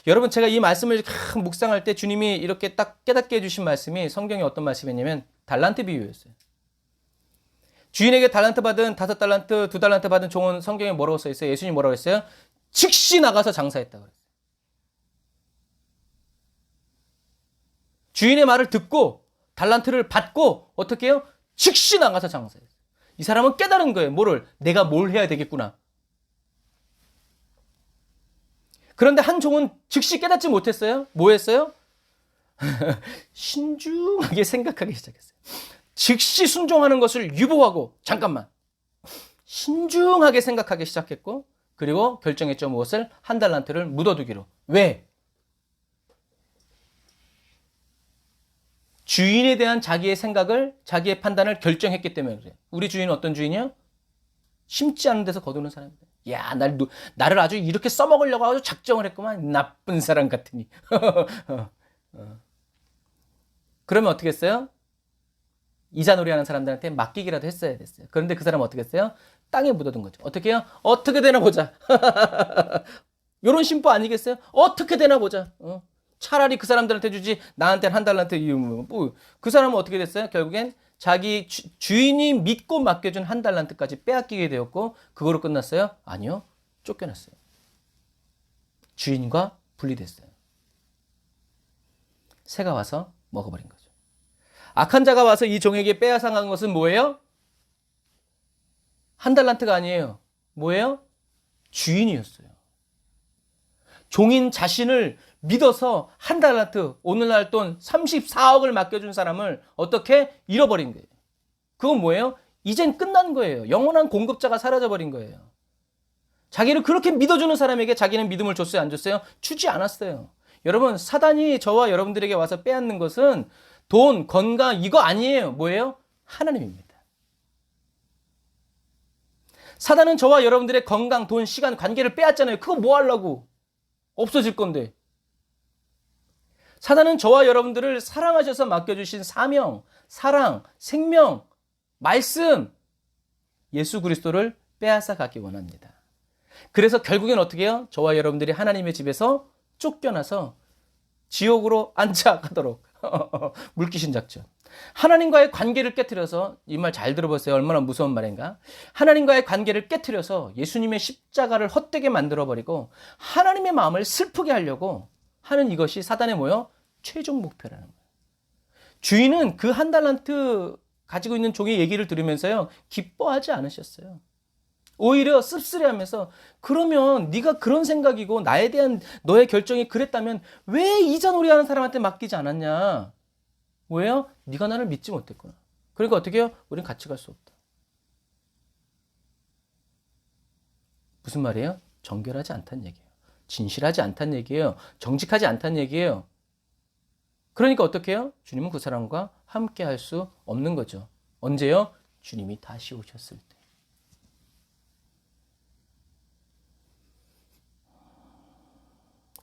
여러분, 제가 이 말씀을 묵상할 때 주님이 이렇게 딱 깨닫게 해주신 말씀이 성경에 어떤 말씀이냐면 달란트 비유였어요. 주인에게 달란트 받은 5달란트, 2달란트 받은 종은 성경에 뭐라고 써있어요? 예수님이 뭐라고 했어요? 즉시 나가서 장사했다고 그랬어요. 주인의 말을 듣고 달란트를 받고 어떻게 해요? 즉시 나가서 장사했어요. 이 사람은 깨달은 거예요. 뭐를? 내가 뭘 해야 되겠구나. 그런데 한 종은 즉시 깨닫지 못했어요. 뭐 했어요? 신중하게 생각하기 시작했어요. 즉시 순종하는 것을 유보하고 잠깐만 신중하게 생각하기 시작했고, 그리고 결정했죠. 무엇을? 1달란트를 묻어두기로. 왜? 주인에 대한 자기의 생각을, 자기의 판단을 결정했기 때문에 그래요. 우리 주인은 어떤 주인이요? 심지 않은 데서 거두는 사람이다. 야, 나를 아주 이렇게 써먹으려고 아주 작정을 했구만. 나쁜 사람 같으니. 그러면 어떻게 했어요? 이자놀이 하는 사람들한테 맡기기라도 했어야 됐어요. 그런데 그 사람은 어떻게 했어요? 땅에 묻어둔 거죠. 어떻게 해요? 어떻게 되나 보자. 요런 심보 아니겠어요? 어떻게 되나 보자. 차라리 그 사람들한테 주지 나한테는 1달란트. 그 사람은 어떻게 됐어요? 결국엔 자기 주인이 믿고 맡겨준 1달란트까지 빼앗기게 되었고, 그거로 끝났어요? 아니요. 쫓겨났어요. 주인과 분리됐어요. 새가 와서 먹어버린 거죠. 악한 자가 와서 이 종에게 빼앗아간 것은 뭐예요? 1달란트가 아니에요. 뭐예요? 주인이었어요. 종인 자신을 믿어서 1달란트, 오늘날 돈 34억을 맡겨준 사람을 어떻게 잃어버린 거예요. 그건 뭐예요? 이젠 끝난 거예요. 영원한 공급자가 사라져버린 거예요. 자기를 그렇게 믿어주는 사람에게 자기는 믿음을 줬어요? 안 줬어요? 주지 않았어요. 여러분, 사단이 저와 여러분들에게 와서 빼앗는 것은 돈, 건강 이거 아니에요. 뭐예요? 하나님입니다. 사단은 저와 여러분들의 건강, 돈, 시간, 관계를 빼앗잖아요. 그거 뭐 하려고? 없어질 건데. 사단은 저와 여러분들을 사랑하셔서 맡겨주신 사명, 사랑, 생명, 말씀, 예수 그리스도를 빼앗아 가기 원합니다. 그래서 결국엔 어떻게 해요? 저와 여러분들이 하나님의 집에서 쫓겨나서 지옥으로 안착하도록 물귀신 작전. 하나님과의 관계를 깨트려서, 이 말 잘 들어보세요. 얼마나 무서운 말인가? 하나님과의 관계를 깨트려서 예수님의 십자가를 헛되게 만들어버리고 하나님의 마음을 슬프게 하려고 하는 이것이 사단의 뭐요? 최종 목표라는 거예요. 주인은 그 1달란트 가지고 있는 종의 얘기를 들으면서요, 기뻐하지 않으셨어요. 오히려 씁쓸해하면서, 그러면 네가 그런 생각이고 나에 대한 너의 결정이 그랬다면 왜 이자놀이 하는 사람한테 맡기지 않았냐? 왜요? 네가 나를 믿지 못했구나. 그러니까 어떻게 해요? 우린 같이 갈 수 없다. 무슨 말이에요? 정결하지 않다는 얘기예요. 진실하지 않다는 얘기예요. 정직하지 않다는 얘기예요. 그러니까 어떻게 해요? 주님은 그 사람과 함께 할 수 없는 거죠. 언제요? 주님이 다시 오셨을 때.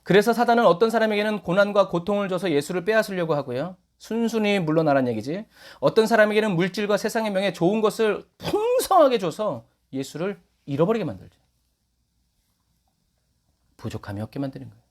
그래서 사단은 어떤 사람에게는 고난과 고통을 줘서 예수를 빼앗으려고 하고요. 순순히 물러나란 얘기지. 어떤 사람에게는 물질과 세상의 명예, 좋은 것을 풍성하게 줘서 예수를 잃어버리게 만들죠. 부족함이 없게 만드는 거예요.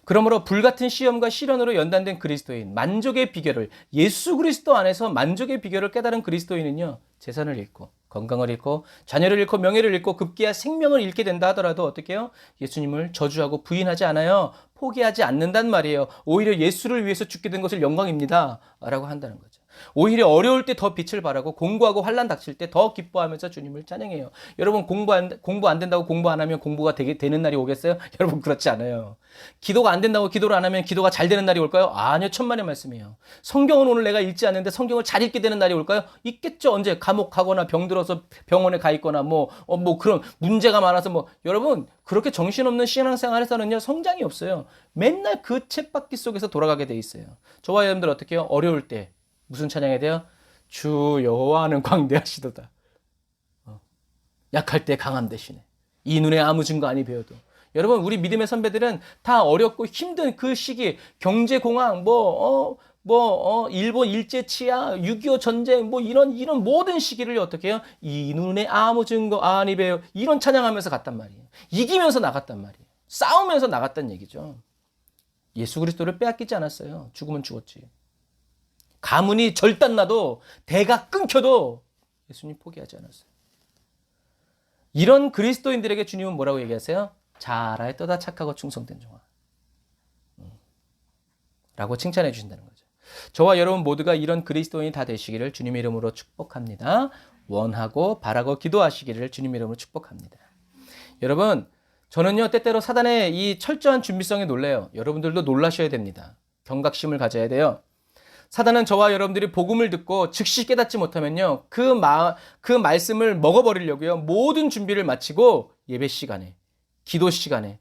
그러므로 불같은 시험과 시련으로 연단된 그리스도인, 만족의 비결을, 예수 그리스도 안에서 만족의 비결을 깨달은 그리스도인은요, 재산을 잃고 건강을 잃고 자녀를 잃고 명예를 잃고 급기야 생명을 잃게 된다 하더라도 어떻게 해요? 예수님을 저주하고 부인하지 않아요. 포기하지 않는단 말이에요. 오히려 예수를 위해서 죽게 된 것을 영광입니다 라고 한다는 거죠. 오히려 어려울 때 더 빛을 발하고 공부하고 환난 닥칠 때 더 기뻐하면서 주님을 찬양해요. 여러분, 공부 안 된다고 공부 안 하면 공부가 되는 날이 오겠어요? 여러분, 그렇지 않아요. 기도가 안 된다고 기도를 안 하면 기도가 잘 되는 날이 올까요? 아니요, 천만의 말씀이에요. 성경은 오늘 내가 읽지 않는데 성경을 잘 읽게 되는 날이 올까요? 있겠죠. 언제 감옥 가거나 병들어서 병원에 가 있거나 뭐 그런 문제가 많아서 여러분, 그렇게 정신없는 신앙생활에서는요, 성장이 없어요. 맨날 그 쳇바퀴 속에서 돌아가게 돼 있어요. 저와 여러분들 어떻게 해요? 어려울 때 무슨 찬양해야 돼요? 주 여호와는 광대하시도다. 약할 때 강함 되시네. 이 눈에 아무 증거 아니 배워도. 여러분, 우리 믿음의 선배들은 다 어렵고 힘든 그 시기, 경제공황, 일본 일제치하, 6.25 전쟁, 이런 모든 시기를 어떻게 해요? 이 눈에 아무 증거 아니 배워. 이런 찬양하면서 갔단 말이에요. 이기면서 나갔단 말이에요. 싸우면서 나갔단 얘기죠. 예수 그리스도를 빼앗기지 않았어요. 죽으면 죽었지. 가문이 절단나도 대가 끊겨도 예수님 포기하지 않았어요. 이런 그리스도인들에게 주님은 뭐라고 얘기하세요? 잘하였도다 착하고 충성된 종아 라고 칭찬해 주신다는 거죠. 저와 여러분 모두가 이런 그리스도인이 다 되시기를 주님의 이름으로 축복합니다. 원하고 바라고 기도하시기를 주님의 이름으로 축복합니다. 여러분, 저는요, 때때로 사단의 이 철저한 준비성에 놀라요. 여러분들도 놀라셔야 됩니다. 경각심을 가져야 돼요. 사단은 저와 여러분들이 복음을 듣고 즉시 깨닫지 못하면요, 그 말씀을 먹어버리려고요, 모든 준비를 마치고 예배 시간에, 기도 시간에,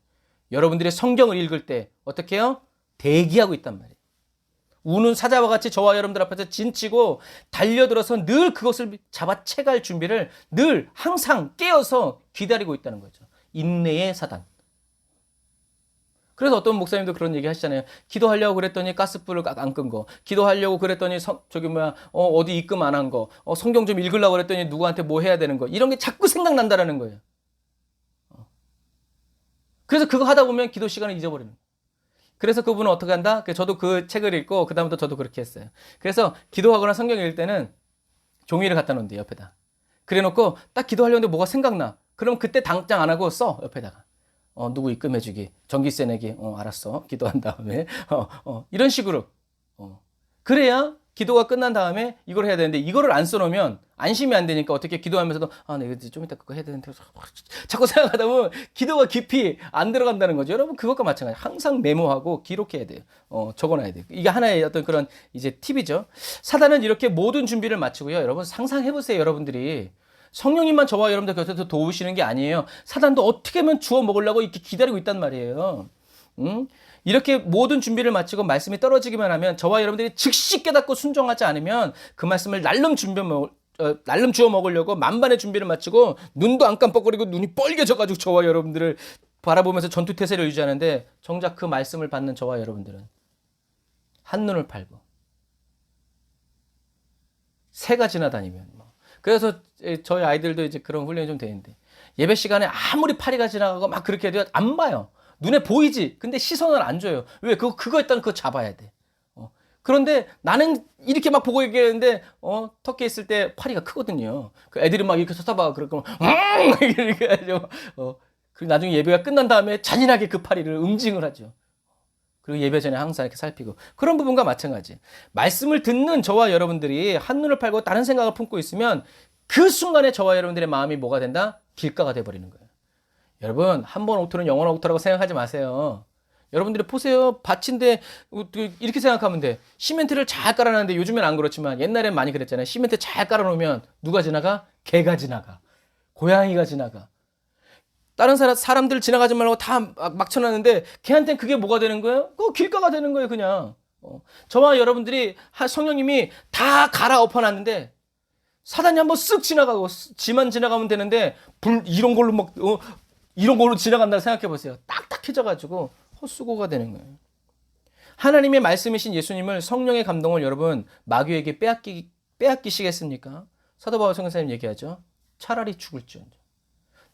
여러분들이 성경을 읽을 때 어떻게 해요? 대기하고 있단 말이에요. 우는 사자와 같이 저와 여러분들 앞에서 진치고 달려들어서 늘 그것을 잡아채갈 준비를 늘 항상 깨어서 기다리고 있다는 거죠. 인내의 사단. 그래서 어떤 목사님도 그런 얘기 하시잖아요. 기도하려고 그랬더니 가스불을 안 끈 거. 기도하려고 그랬더니 어디 입금 안 한 거. 성경 좀 읽으려고 그랬더니 누구한테 뭐 해야 되는 거. 이런 게 자꾸 생각난다라는 거예요. 그래서 그거 하다 보면 기도 시간을 잊어버리는 거예요. 그래서 그분은 어떻게 한다? 저도 그 책을 읽고 그다음부터 저도 그렇게 했어요. 그래서 기도하거나 성경 읽을 때는 종이를 갖다 놓는데 옆에다. 그래 놓고 딱 기도하려는데 뭐가 생각나. 그럼 그때 당장 안 하고 써 옆에다가. 누구 입금해주기, 전기세 내기, 알았어. 기도한 다음에, 이런 식으로. 그래야 기도가 끝난 다음에 이걸 해야 되는데, 이거를 안 써놓으면 안심이 안 되니까 어떻게 기도하면서도, 내가 좀 이따 그거 해야 되는데, 자꾸 생각하다 보면 기도가 깊이 안 들어간다는 거죠. 여러분, 그것과 마찬가지. 항상 메모하고 기록해야 돼요. 적어놔야 돼요. 이게 하나의 어떤 그런 이제 팁이죠. 사단은 이렇게 모든 준비를 마치고요. 여러분, 상상해보세요, 여러분들이. 성령님만 저와 여러분들 곁에서 도우시는 게 아니에요. 사단도 어떻게 하면 주워 먹으려고 이렇게 기다리고 있단 말이에요. 이렇게 모든 준비를 마치고 말씀이 떨어지기만 하면 저와 여러분들이 즉시 깨닫고 순종하지 않으면 그 말씀을 날름 주워 먹으려고 만반의 준비를 마치고 눈도 안 깜빡거리고 눈이 빨개져가지고 저와 여러분들을 바라보면서 전투태세를 유지하는데 정작 그 말씀을 받는 저와 여러분들은 한눈을 팔고 새가 지나다니면 그래서 저희 아이들도 이제 그런 훈련이 좀 되는데 예배 시간에 아무리 파리가 지나가고 막 그렇게 해도 안 봐요. 눈에 보이지. 근데 시선을 안 줘요. 왜? 그거 일단 그거 잡아야 돼. 그런데 나는 이렇게 막 보고 얘기하는데 터키에 있을 때 파리가 크거든요. 그 애들이 막 이렇게 쳐다봐. 그러면 이렇게 하죠. 그리고 나중에 예배가 끝난 다음에 잔인하게 그 파리를 응징을 하죠. 그리고 예배 전에 항상 이렇게 살피고. 그런 부분과 마찬가지. 말씀을 듣는 저와 여러분들이 한눈을 팔고 다른 생각을 품고 있으면 그 순간에 저와 여러분들의 마음이 뭐가 된다? 길가가 돼버리는 거예요. 여러분, 한 번 옥토는 영원한 옥토라고 생각하지 마세요. 여러분들이 보세요. 밭인데 이렇게 생각하면 돼. 시멘트를 잘 깔아놨는데 요즘엔 안 그렇지만 옛날엔 많이 그랬잖아요. 시멘트 잘 깔아놓으면 누가 지나가? 개가 지나가. 고양이가 지나가. 다른 사람들 지나가지 말라고 다 막 쳐놨는데 걔한테는 그게 뭐가 되는 거예요? 그거 길가가 되는 거예요, 그냥. 저와 여러분들이 성령님이 다 갈아 엎어놨는데 사단이 한번 쓱 지나가고 지만 지나가면 되는데 이런 걸로 이런 걸로 지나간다 생각해 보세요. 딱딱해져가지고 헛수고가 되는 거예요. 하나님의 말씀이신 예수님을 성령의 감동을 여러분 마귀에게 빼앗기시겠습니까? 사도 바울 선교사님 얘기하죠. 차라리 죽을지언정.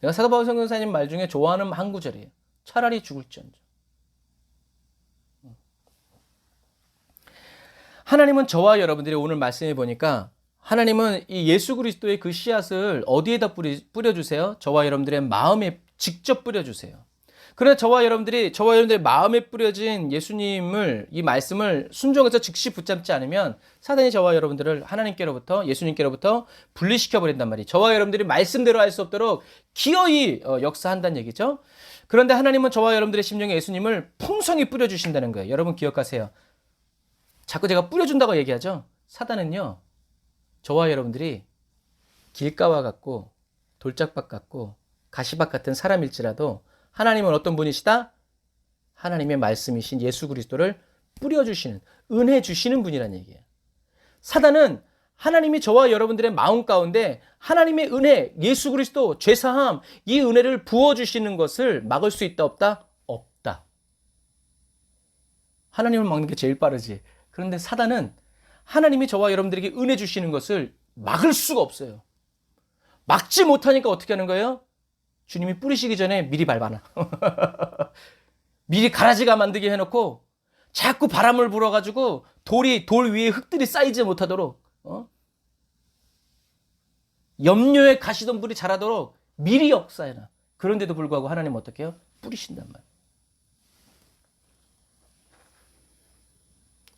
내가 사도 바울 선교사님 말 중에 좋아하는 한 구절이에요. 차라리 죽을지언정. 하나님은 저와 여러분들이 오늘 말씀해 보니까 하나님은 이 예수 그리스도의 그 씨앗을 어디에다 뿌려주세요? 저와 여러분들의 마음에 직접 뿌려주세요. 그러나 저와 여러분들의 마음에 뿌려진 이 말씀을 순종해서 즉시 붙잡지 않으면 사단이 저와 여러분들을 하나님께로부터, 예수님께로부터 분리시켜 버린단 말이에요. 저와 여러분들이 말씀대로 할 수 없도록 기어이 역사한다는 얘기죠. 그런데 하나님은 저와 여러분들의 심령에 예수님을 풍성히 뿌려주신다는 거예요. 여러분 기억하세요. 자꾸 제가 뿌려준다고 얘기하죠. 사단은요, 저와 여러분들이 길가와 같고 돌짝밭 같고 가시밭 같은 사람일지라도 하나님은 어떤 분이시다? 하나님의 말씀이신 예수 그리스도를 뿌려주시는, 은혜 주시는 분이란 얘기예요. 사단은 하나님이 저와 여러분들의 마음 가운데 하나님의 은혜, 예수 그리스도, 죄사함, 이 은혜를 부어주시는 것을 막을 수 있다 없다? 없다. 하나님을 막는 게 제일 빠르지. 그런데 사단은 하나님이 저와 여러분들에게 은혜 주시는 것을 막을 수가 없어요. 막지 못하니까 어떻게 하는 거예요? 주님이 뿌리시기 전에 미리 밟아놔. 미리 가라지가 만들게 해놓고 자꾸 바람을 불어가지고 돌 위에 흙들이 쌓이지 못하도록, 염료에 가시덤불이 자라도록 미리 역사해놔. 그런데도 불구하고 하나님은 어떻게 해요? 뿌리신단 말이에요.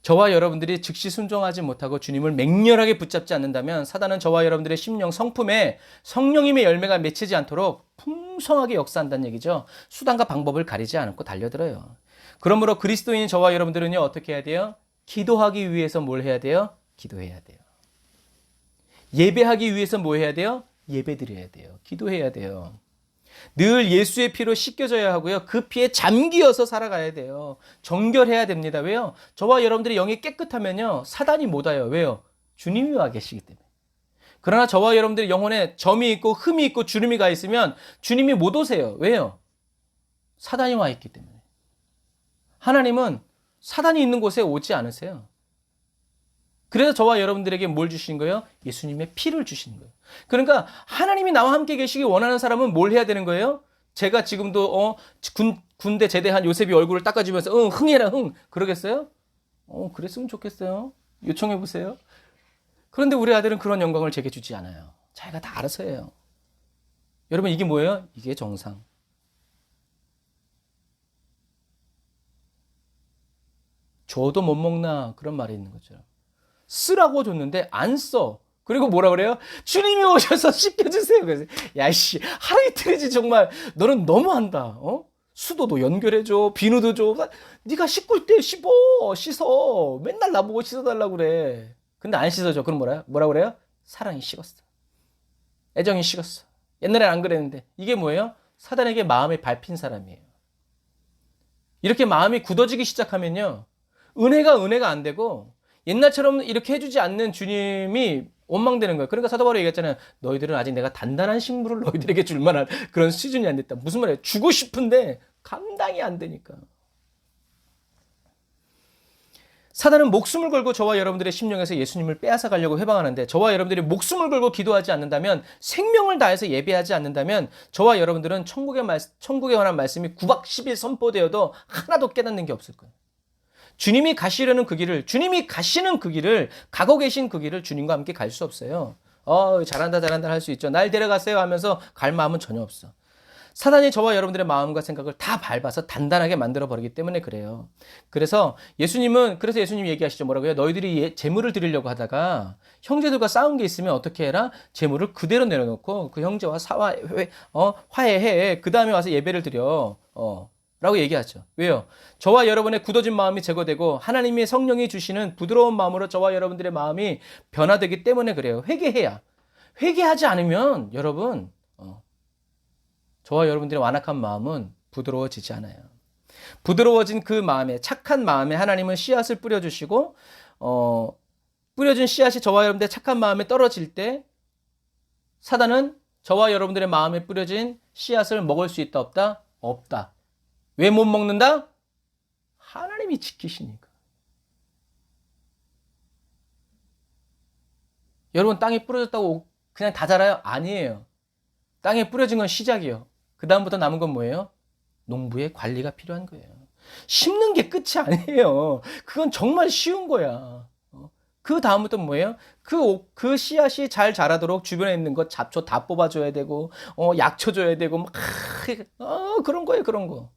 저와 여러분들이 즉시 순종하지 못하고 주님을 맹렬하게 붙잡지 않는다면 사단은 저와 여러분들의 심령 성품에 성령님의 열매가 맺히지 않도록 풍성하게 역사한다는 얘기죠. 수단과 방법을 가리지 않고 달려들어요. 그러므로 그리스도인 저와 여러분들은요, 어떻게 해야 돼요? 기도하기 위해서 뭘 해야 돼요? 기도해야 돼요. 예배하기 위해서 뭐 해야 돼요? 예배드려야 돼요. 기도해야 돼요. 늘 예수의 피로 씻겨져야 하고요. 그 피에 잠기어서 살아가야 돼요. 정결해야 됩니다. 왜요? 저와 여러분들의 영이 깨끗하면요, 사단이 못 와요. 왜요? 주님이 와 계시기 때문에. 그러나 저와 여러분들의 영혼에 점이 있고 흠이 있고 주름이 가 있으면 주님이 못 오세요. 왜요? 사단이 와 있기 때문에. 하나님은 사단이 있는 곳에 오지 않으세요. 그래서 저와 여러분들에게 뭘 주신 거예요? 예수님의 피를 주신 거예요. 그러니까 하나님이 나와 함께 계시기 원하는 사람은 뭘 해야 되는 거예요? 제가 지금도 군대 제대한 요셉이 얼굴을 닦아주면서 흥해라 흥 그러겠어요? 그랬으면 좋겠어요. 요청해 보세요. 그런데 우리 아들은 그런 영광을 제게 주지 않아요. 자기가 다 알아서 해요. 여러분 이게 뭐예요? 이게 정상. 줘도 못 먹나 그런 말이 있는 거죠. 쓰라고 줬는데 안 써. 그리고 뭐라 그래요? 주님이 오셔서 씻겨주세요. 그래서 야씨 하루 이틀이지 정말 너는 너무한다. 수도도 연결해줘, 비누도 줘. 네가 씻을 때 씻어. 맨날 나보고 씻어달라고 그래. 근데 안 씻어줘. 그럼 뭐라 그래요? 사랑이 식었어. 애정이 식었어. 옛날엔 안 그랬는데. 이게 뭐예요? 사단에게 마음이 밟힌 사람이에요. 이렇게 마음이 굳어지기 시작하면요, 은혜가 안 되고 옛날처럼 이렇게 해주지 않는 주님이 원망되는 거예요. 그러니까 사도 바울이 얘기했잖아요. 너희들은 아직 내가 단단한 식물을 너희들에게 줄 만한 그런 수준이 안 됐다. 무슨 말이에요? 주고 싶은데 감당이 안 되니까. 사단은 목숨을 걸고 저와 여러분들의 심령에서 예수님을 빼앗아 가려고 회방하는데, 저와 여러분들이 목숨을 걸고 기도하지 않는다면, 생명을 다해서 예배하지 않는다면 저와 여러분들은 천국에 관한 말씀이 9박 10일 선포되어도 하나도 깨닫는 게 없을 거예요. 주님이 가시는 그 길을, 가고 계신 그 길을 주님과 함께 갈 수 없어요. 잘한다 할 수 있죠. 날 데려가세요 하면서 갈 마음은 전혀 없어. 사단이 저와 여러분들의 마음과 생각을 다 밟아서 단단하게 만들어 버리기 때문에 그래요. 그래서 예수님이 얘기하시죠. 뭐라고요? 너희들이 재물을 드리려고 하다가 형제들과 싸운 게 있으면 어떻게 해라? 재물을 그대로 내려놓고 그 형제와 화해해. 그 다음에 와서 예배를 드려. 라고 얘기하죠. 왜요? 저와 여러분의 굳어진 마음이 제거되고 하나님의 성령이 주시는 부드러운 마음으로 저와 여러분들의 마음이 변화되기 때문에 그래요. 회개하지 않으면 여러분, 저와 여러분들의 완악한 마음은 부드러워지지 않아요. 부드러워진 그 마음에, 착한 마음에 하나님은 씨앗을 뿌려주시고, 뿌려준 씨앗이 저와 여러분들의 착한 마음에 떨어질 때 사단은 저와 여러분들의 마음에 뿌려진 씨앗을 먹을 수 있다 없다? 없다. 왜 못 먹는다? 하나님이 지키시니까. 여러분 땅에 뿌려졌다고 그냥 다 자라요? 아니에요. 땅에 뿌려진 건 시작이에요. 그 다음부터 남은 건 뭐예요? 농부의 관리가 필요한 거예요. 심는 게 끝이 아니에요. 그건 정말 쉬운 거야. 그 다음부터 뭐예요? 그 씨앗이 잘 자라도록 주변에 있는 것 잡초 다 뽑아줘야 되고, 약초 줘야 되고, 막, 그런 거예요, 그런 거.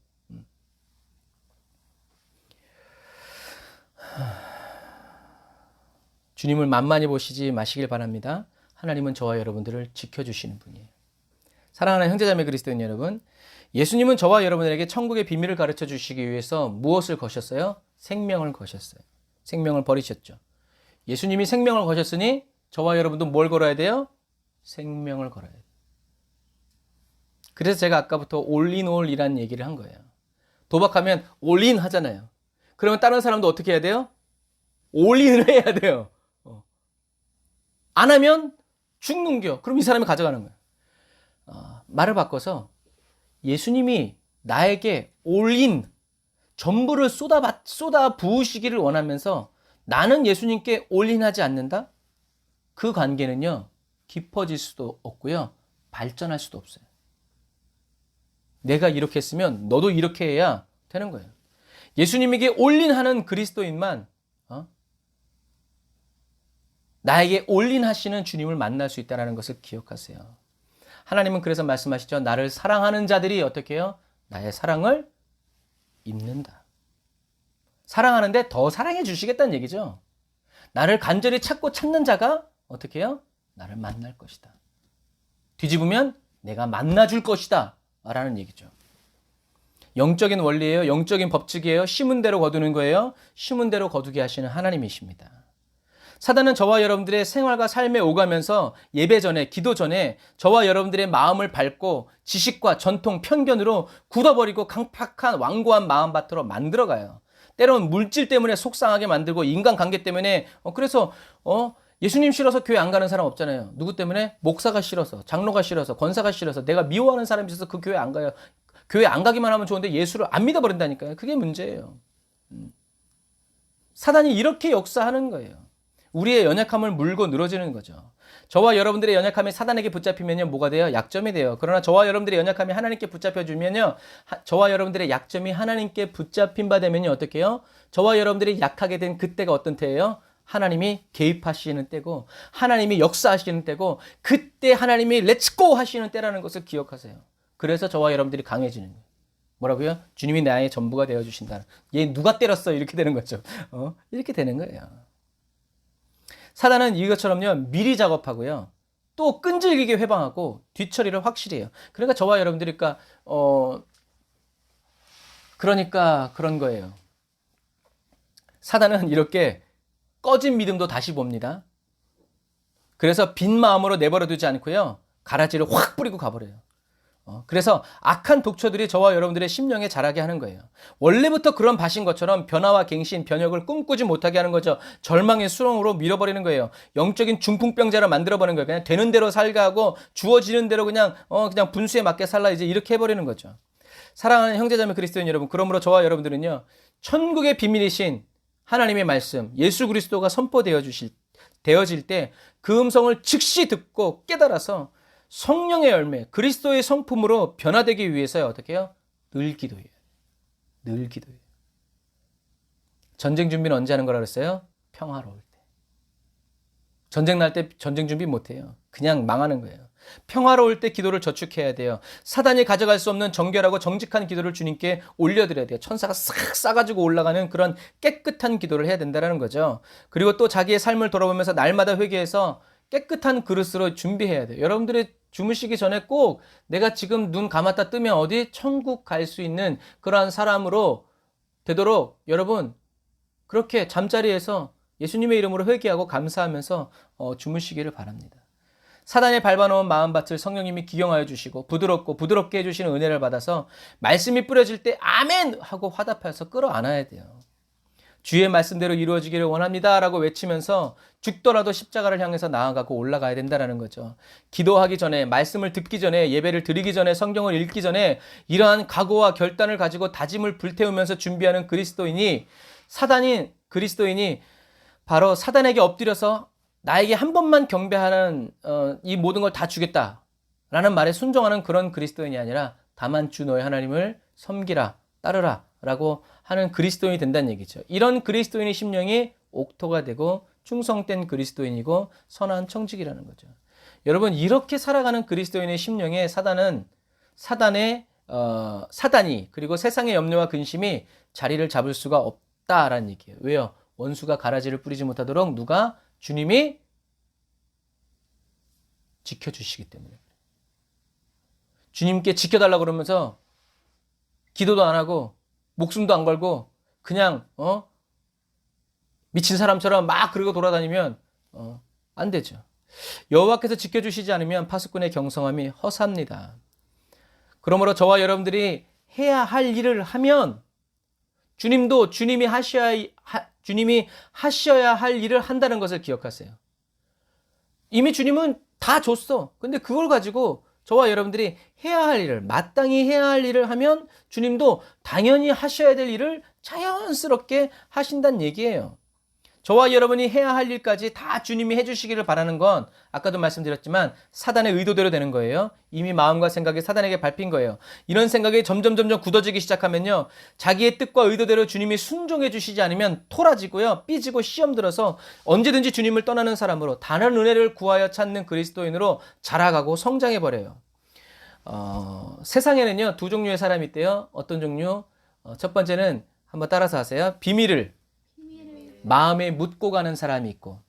주님을 만만히 보시지 마시길 바랍니다. 하나님은 저와 여러분들을 지켜주시는 분이에요. 사랑하는 형제자매 그리스도인 여러분, 예수님은 저와 여러분에게 천국의 비밀을 가르쳐 주시기 위해서 무엇을 거셨어요? 생명을 거셨어요. 생명을 버리셨죠. 예수님이 생명을 거셨으니 저와 여러분도 뭘 걸어야 돼요? 생명을 걸어야 돼요. 그래서 제가 아까부터 올인올이라는 얘기를 한 거예요. 도박하면 올인 하잖아요. 그러면 다른 사람도 어떻게 해야 돼요? 올인을 해야 돼요. 안 하면 죽는겨. 그럼 이 사람이 가져가는 거예요. 말을 바꿔서 예수님이 나에게 올인, 전부를 쏟아 부으시기를 원하면서 나는 예수님께 올인하지 않는다? 그 관계는요, 깊어질 수도 없고요, 발전할 수도 없어요. 내가 이렇게 했으면 너도 이렇게 해야 되는 거예요. 예수님에게 올인하는 그리스도인만 나에게 올인하시는 주님을 만날 수 있다는 것을 기억하세요. 하나님은 그래서 말씀하시죠. 나를 사랑하는 자들이 어떻게 해요? 나의 사랑을 입는다. 사랑하는데 더 사랑해 주시겠다는 얘기죠. 나를 간절히 찾고 찾는 자가 어떻게 해요? 나를 만날 것이다. 뒤집으면 내가 만나줄 것이다 라는 얘기죠. 영적인 원리예요. 영적인 법칙이에요. 심은 대로 거두는 거예요. 심은 대로 거두게 하시는 하나님이십니다. 사단은 저와 여러분들의 생활과 삶에 오가면서 예배 전에, 기도 전에 저와 여러분들의 마음을 밟고 지식과 전통, 편견으로 굳어버리고 강팍한 완고한 마음밭으로 만들어가요. 때로는 물질 때문에 속상하게 만들고 인간관계 때문에 그래서 예수님 싫어서 교회 안 가는 사람 없잖아요. 누구 때문에? 목사가 싫어서, 장로가 싫어서, 권사가 싫어서, 내가 미워하는 사람이 있어서 그 교회 안 가요. 교회 안 가기만 하면 좋은데 예수를 안 믿어버린다니까요. 그게 문제예요. 사단이 이렇게 역사하는 거예요. 우리의 연약함을 물고 늘어지는 거죠. 저와 여러분들의 연약함이 사단에게 붙잡히면요, 뭐가 돼요? 약점이 돼요. 그러나 저와 여러분들의 연약함이 하나님께 붙잡혀주면요, 저와 여러분들의 약점이 하나님께 붙잡힌 바 되면요, 어떻게 해요? 저와 여러분들이 약하게 된 그때가 어떤 때예요? 하나님이 개입하시는 때고, 하나님이 역사하시는 때고, 그때 하나님이 렛츠고 하시는 때라는 것을 기억하세요. 그래서 저와 여러분들이 강해지는 거예요. 뭐라고요? 주님이 나의 전부가 되어주신다. 얘 누가 때렸어? 이렇게 되는 거죠. 이렇게 되는 거예요. 사단은 이것처럼요, 미리 작업하고요, 또 끈질기게 회방하고 뒤처리를 확실히 해요. 그러니까 저와 여러분들이 그러니까 그런 거예요. 사단은 이렇게 꺼진 믿음도 다시 봅니다. 그래서 빈 마음으로 내버려 두지 않고요, 가라지를 확 뿌리고 가버려요. 그래서 악한 독초들이 저와 여러분들의 심령에 자라게 하는 거예요. 원래부터 그런 밭인 것처럼 변화와 갱신, 변혁을 꿈꾸지 못하게 하는 거죠. 절망의 수렁으로 밀어버리는 거예요. 영적인 중풍병자를 만들어버리는 거예요. 그냥 되는 대로 살게 하고 주어지는 대로 그냥 분수에 맞게 살라, 이제 이렇게 해버리는 거죠. 사랑하는 형제자매 그리스도인 여러분, 그러므로 저와 여러분들은요, 천국의 비밀이신 하나님의 말씀, 예수 그리스도가 되어질 때 그 음성을 즉시 듣고 깨달아서 성령의 열매, 그리스도의 성품으로 변화되기 위해서 어떻게 해요? 늘 기도해요. 늘 기도해요. 전쟁 준비는 언제 하는 거라 그랬어요? 평화로울 때. 전쟁 날 때 전쟁 준비 못 해요. 그냥 망하는 거예요. 평화로울 때 기도를 저축해야 돼요. 사단이 가져갈 수 없는 정결하고 정직한 기도를 주님께 올려드려야 돼요. 천사가 싹 싸가지고 올라가는 그런 깨끗한 기도를 해야 된다는 거죠. 그리고 또 자기의 삶을 돌아보면서 날마다 회개해서 깨끗한 그릇으로 준비해야 돼요. 여러분들이 주무시기 전에 꼭 내가 지금 눈 감았다 뜨면 어디 천국 갈 수 있는 그러한 사람으로 되도록 여러분 그렇게 잠자리에서 예수님의 이름으로 회개하고 감사하면서 주무시기를 바랍니다. 사단이 밟아놓은 마음밭을 성령님이 기경하여 주시고 부드럽게 해주시는 은혜를 받아서 말씀이 뿌려질 때 아멘 하고 화답해서 끌어안아야 돼요. 주의 말씀대로 이루어지기를 원합니다 라고 외치면서 죽더라도 십자가를 향해서 나아가고 올라가야 된다는 거죠. 기도하기 전에, 말씀을 듣기 전에, 예배를 드리기 전에, 성경을 읽기 전에 이러한 각오와 결단을 가지고 다짐을 불태우면서 준비하는 그리스도인이 바로 사단에게 엎드려서 나에게 한 번만 경배하는 이 모든 걸 다 주겠다라는 말에 순종하는 그런 그리스도인이 아니라 다만 주 너의 하나님을 섬기라, 따르라 라고 하는 그리스도인이 된다는 얘기죠. 이런 그리스도인의 심령이 옥토가 되고 충성된 그리스도인이고 선한 청직이라는 거죠. 여러분, 이렇게 살아가는 그리스도인의 심령에 사단이 그리고 세상의 염려와 근심이 자리를 잡을 수가 없다라는 얘기예요. 왜요? 원수가 가라지를 뿌리지 못하도록 누가? 주님이 지켜주시기 때문에. 주님께 지켜달라고 그러면서 기도도 안 하고 목숨도 안 걸고 그냥 미친 사람처럼 막 그러고 돌아다니면 안 되죠. 여호와께서 지켜주시지 않으면 파수꾼의 경성함이 허사합니다. 그러므로 저와 여러분들이 해야 할 일을 하면 주님이 하셔야 할 일을 한다는 것을 기억하세요. 이미 주님은 다 줬어. 근데 그걸 가지고 저와 여러분들이 해야 할 일을, 마땅히 해야 할 일을 하면 주님도 당연히 하셔야 될 일을 자연스럽게 하신다는 얘기예요. 저와 여러분이 해야 할 일까지 다 주님이 해주시기를 바라는 건 아까도 말씀드렸지만 사단의 의도대로 되는 거예요. 이미 마음과 생각이 사단에게 밟힌 거예요. 이런 생각이 점점 굳어지기 시작하면요, 자기의 뜻과 의도대로 주님이 순종해 주시지 않으면 토라지고요, 삐지고 시험 들어서 언제든지 주님을 떠나는 사람으로, 다른 은혜를 구하여 찾는 그리스도인으로 자라가고 성장해 버려요. 세상에는요, 두 종류의 사람이 있대요. 어떤 종류? 첫 번째는 한번 따라서 하세요. 비밀을 마음에 묻고 가는 사람이 있고,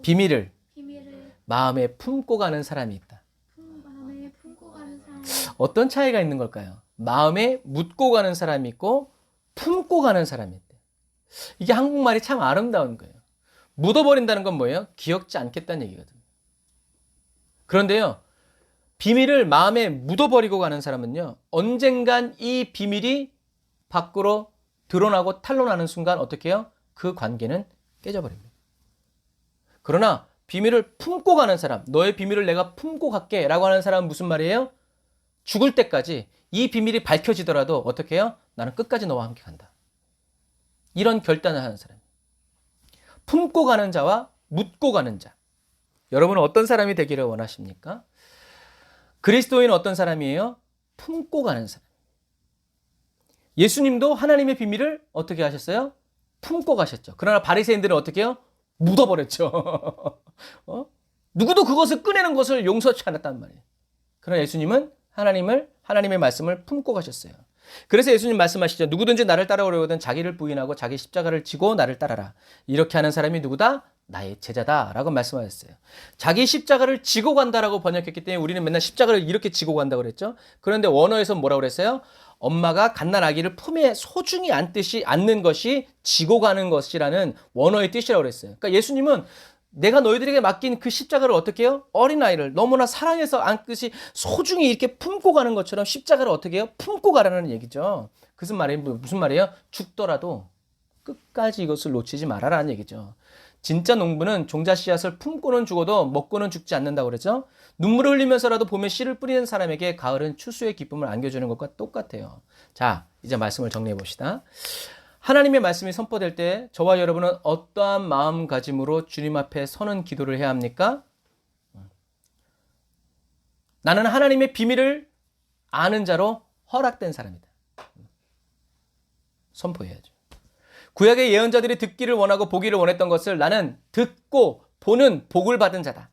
비밀을 마음에 품고 가는 사람이 있다. 어떤 차이가 있는 걸까요? 마음에 묻고 가는 사람이 있고 품고 가는 사람이 있대. 이게 한국말이 참 아름다운 거예요. 묻어버린다는 건 뭐예요? 기억지 않겠다는 얘기거든요. 그런데요, 비밀을 마음에 묻어버리고 가는 사람은요, 언젠간 이 비밀이 밖으로 드러나고 탄로나는 순간 어떻게 해요? 그 관계는 깨져버립니다. 그러나 비밀을 품고 가는 사람, 너의 비밀을 내가 품고 갈게 라고 하는 사람은 무슨 말이에요? 죽을 때까지 이 비밀이 밝혀지더라도 어떻게 해요? 나는 끝까지 너와 함께 간다. 이런 결단을 하는 사람. 품고 가는 자와 묻고 가는 자. 여러분은 어떤 사람이 되기를 원하십니까? 그리스도인은 어떤 사람이에요? 품고 가는 사람. 예수님도 하나님의 비밀을 어떻게 하셨어요? 품고 가셨죠. 그러나 바리새인들은 어떻게 해요? 묻어버렸죠. 누구도 그것을 꺼내는 것을 용서치 않았단 말이에요. 그러나 예수님은 하나님의 말씀을 품고 가셨어요. 그래서 예수님 말씀하시죠. 누구든지 나를 따라오려거든 자기를 부인하고 자기 십자가를 지고 나를 따라라. 이렇게 하는 사람이 누구다? 나의 제자다 라고 말씀하셨어요. 자기 십자가를 지고 간다라고 번역했기 때문에 우리는 맨날 십자가를 이렇게 지고 간다고 그랬죠. 그런데 원어에서 뭐라고 그랬어요? 엄마가 갓난 아기를 품에 소중히 안는 것이 지고 가는 것이라는 원어의 뜻이라고 그랬어요. 그러니까 예수님은 내가 너희들에게 맡긴 그 십자가를 어떻게 해요? 어린아이를 너무나 사랑해서 안듯이 소중히 이렇게 품고 가는 것처럼 십자가를 어떻게 해요? 품고 가라는 얘기죠. 무슨 말이에요? 죽더라도 끝까지 이것을 놓치지 말아라는 얘기죠. 진짜 농부는 종자 씨앗을 품고는 죽어도 먹고는 죽지 않는다고 그러죠. 눈물을 흘리면서라도 봄에 씨를 뿌리는 사람에게 가을은 추수의 기쁨을 안겨주는 것과 똑같아요. 자, 이제 말씀을 정리해 봅시다. 하나님의 말씀이 선포될 때 저와 여러분은 어떠한 마음가짐으로 주님 앞에 서는 기도를 해야 합니까? 나는 하나님의 비밀을 아는 자로 허락된 사람이다. 선포해야죠. 구약의 예언자들이 듣기를 원하고 보기를 원했던 것을 나는 듣고 보는 복을 받은 자다.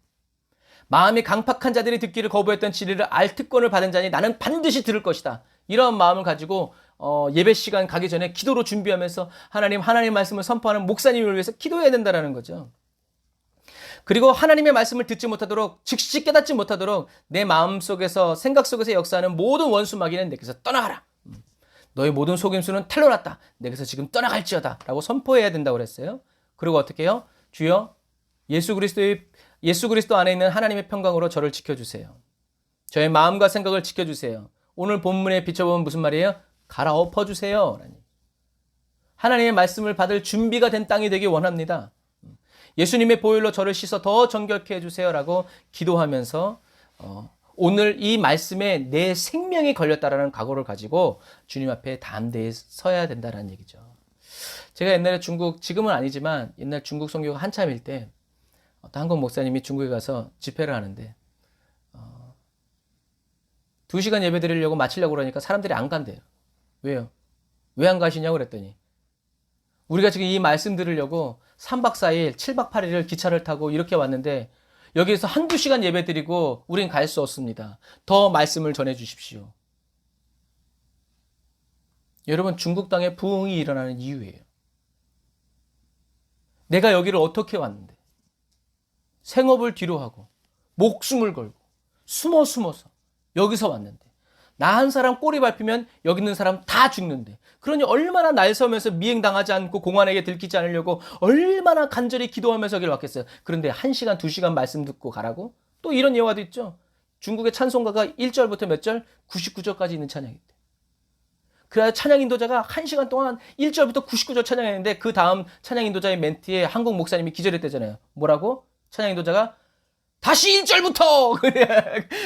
마음이 강팍한 자들이 듣기를 거부했던 진리를 알 특권을 받은 자니 나는 반드시 들을 것이다. 이런 마음을 가지고 예배 시간 가기 전에 기도로 준비하면서 하나님 말씀을 선포하는 목사님을 위해서 기도해야 된다는 거죠. 그리고 하나님의 말씀을 듣지 못하도록, 즉시 깨닫지 못하도록 내 마음속에서, 생각 속에서 역사하는 모든 원수 마귀는 내게서 떠나가라. 너의 모든 속임수는 탄로났다. 내게서 지금 떠나갈지어다. 라고 선포해야 된다고 그랬어요. 그리고 어떻게 해요? 주여, 예수 그리스도 안에 있는 하나님의 평강으로 저를 지켜주세요. 저의 마음과 생각을 지켜주세요. 오늘 본문에 비춰보면 무슨 말이에요? 갈아엎어주세요. 하나님의 말씀을 받을 준비가 된 땅이 되기 원합니다. 예수님의 보혈로 저를 씻어 더 정결케 해주세요. 라고 기도하면서 오늘 이 말씀에 내 생명이 걸렸다라는 각오를 가지고 주님 앞에 담대히 서야 된다는 얘기죠. 제가 옛날에 지금은 아니지만 옛날 중국 선교가 한참일 때 어떤 한국 목사님이 중국에 가서 집회를 하는데 2시간 예배 드리려고 마치려고 그러니까 사람들이 안 간대요. 왜요? 왜 안 가시냐고 그랬더니 우리가 지금 이 말씀 들으려고 3박 4일, 7박 8일을 기차를 타고 이렇게 왔는데 여기에서 한두 시간 예배 드리고 우린 갈 수 없습니다. 더 말씀을 전해 주십시오. 여러분, 중국 땅에 부흥이 일어나는 이유예요. 내가 여기를 어떻게 왔는데 생업을 뒤로 하고 목숨을 걸고 숨어서 여기서 왔는데 나 한 사람 꼬리 밟히면 여기 있는 사람 다 죽는데, 그러니 얼마나 날 서면서 미행당하지 않고 공안에게 들키지 않으려고 얼마나 간절히 기도하면서 여기를 왔겠어요. 그런데 1시간 2시간 말씀 듣고 가라고? 또 이런 예화도 있죠. 중국의 찬송가가 1절부터 몇 절? 99절까지 있는 찬양이 있대. 그래야 찬양 인도자가 1시간 동안 1절부터 99절 찬양했는데 그 다음 찬양 인도자의 멘트에 한국 목사님이 기절했대잖아요. 뭐라고? 찬양 인도자가 다시 1절부터!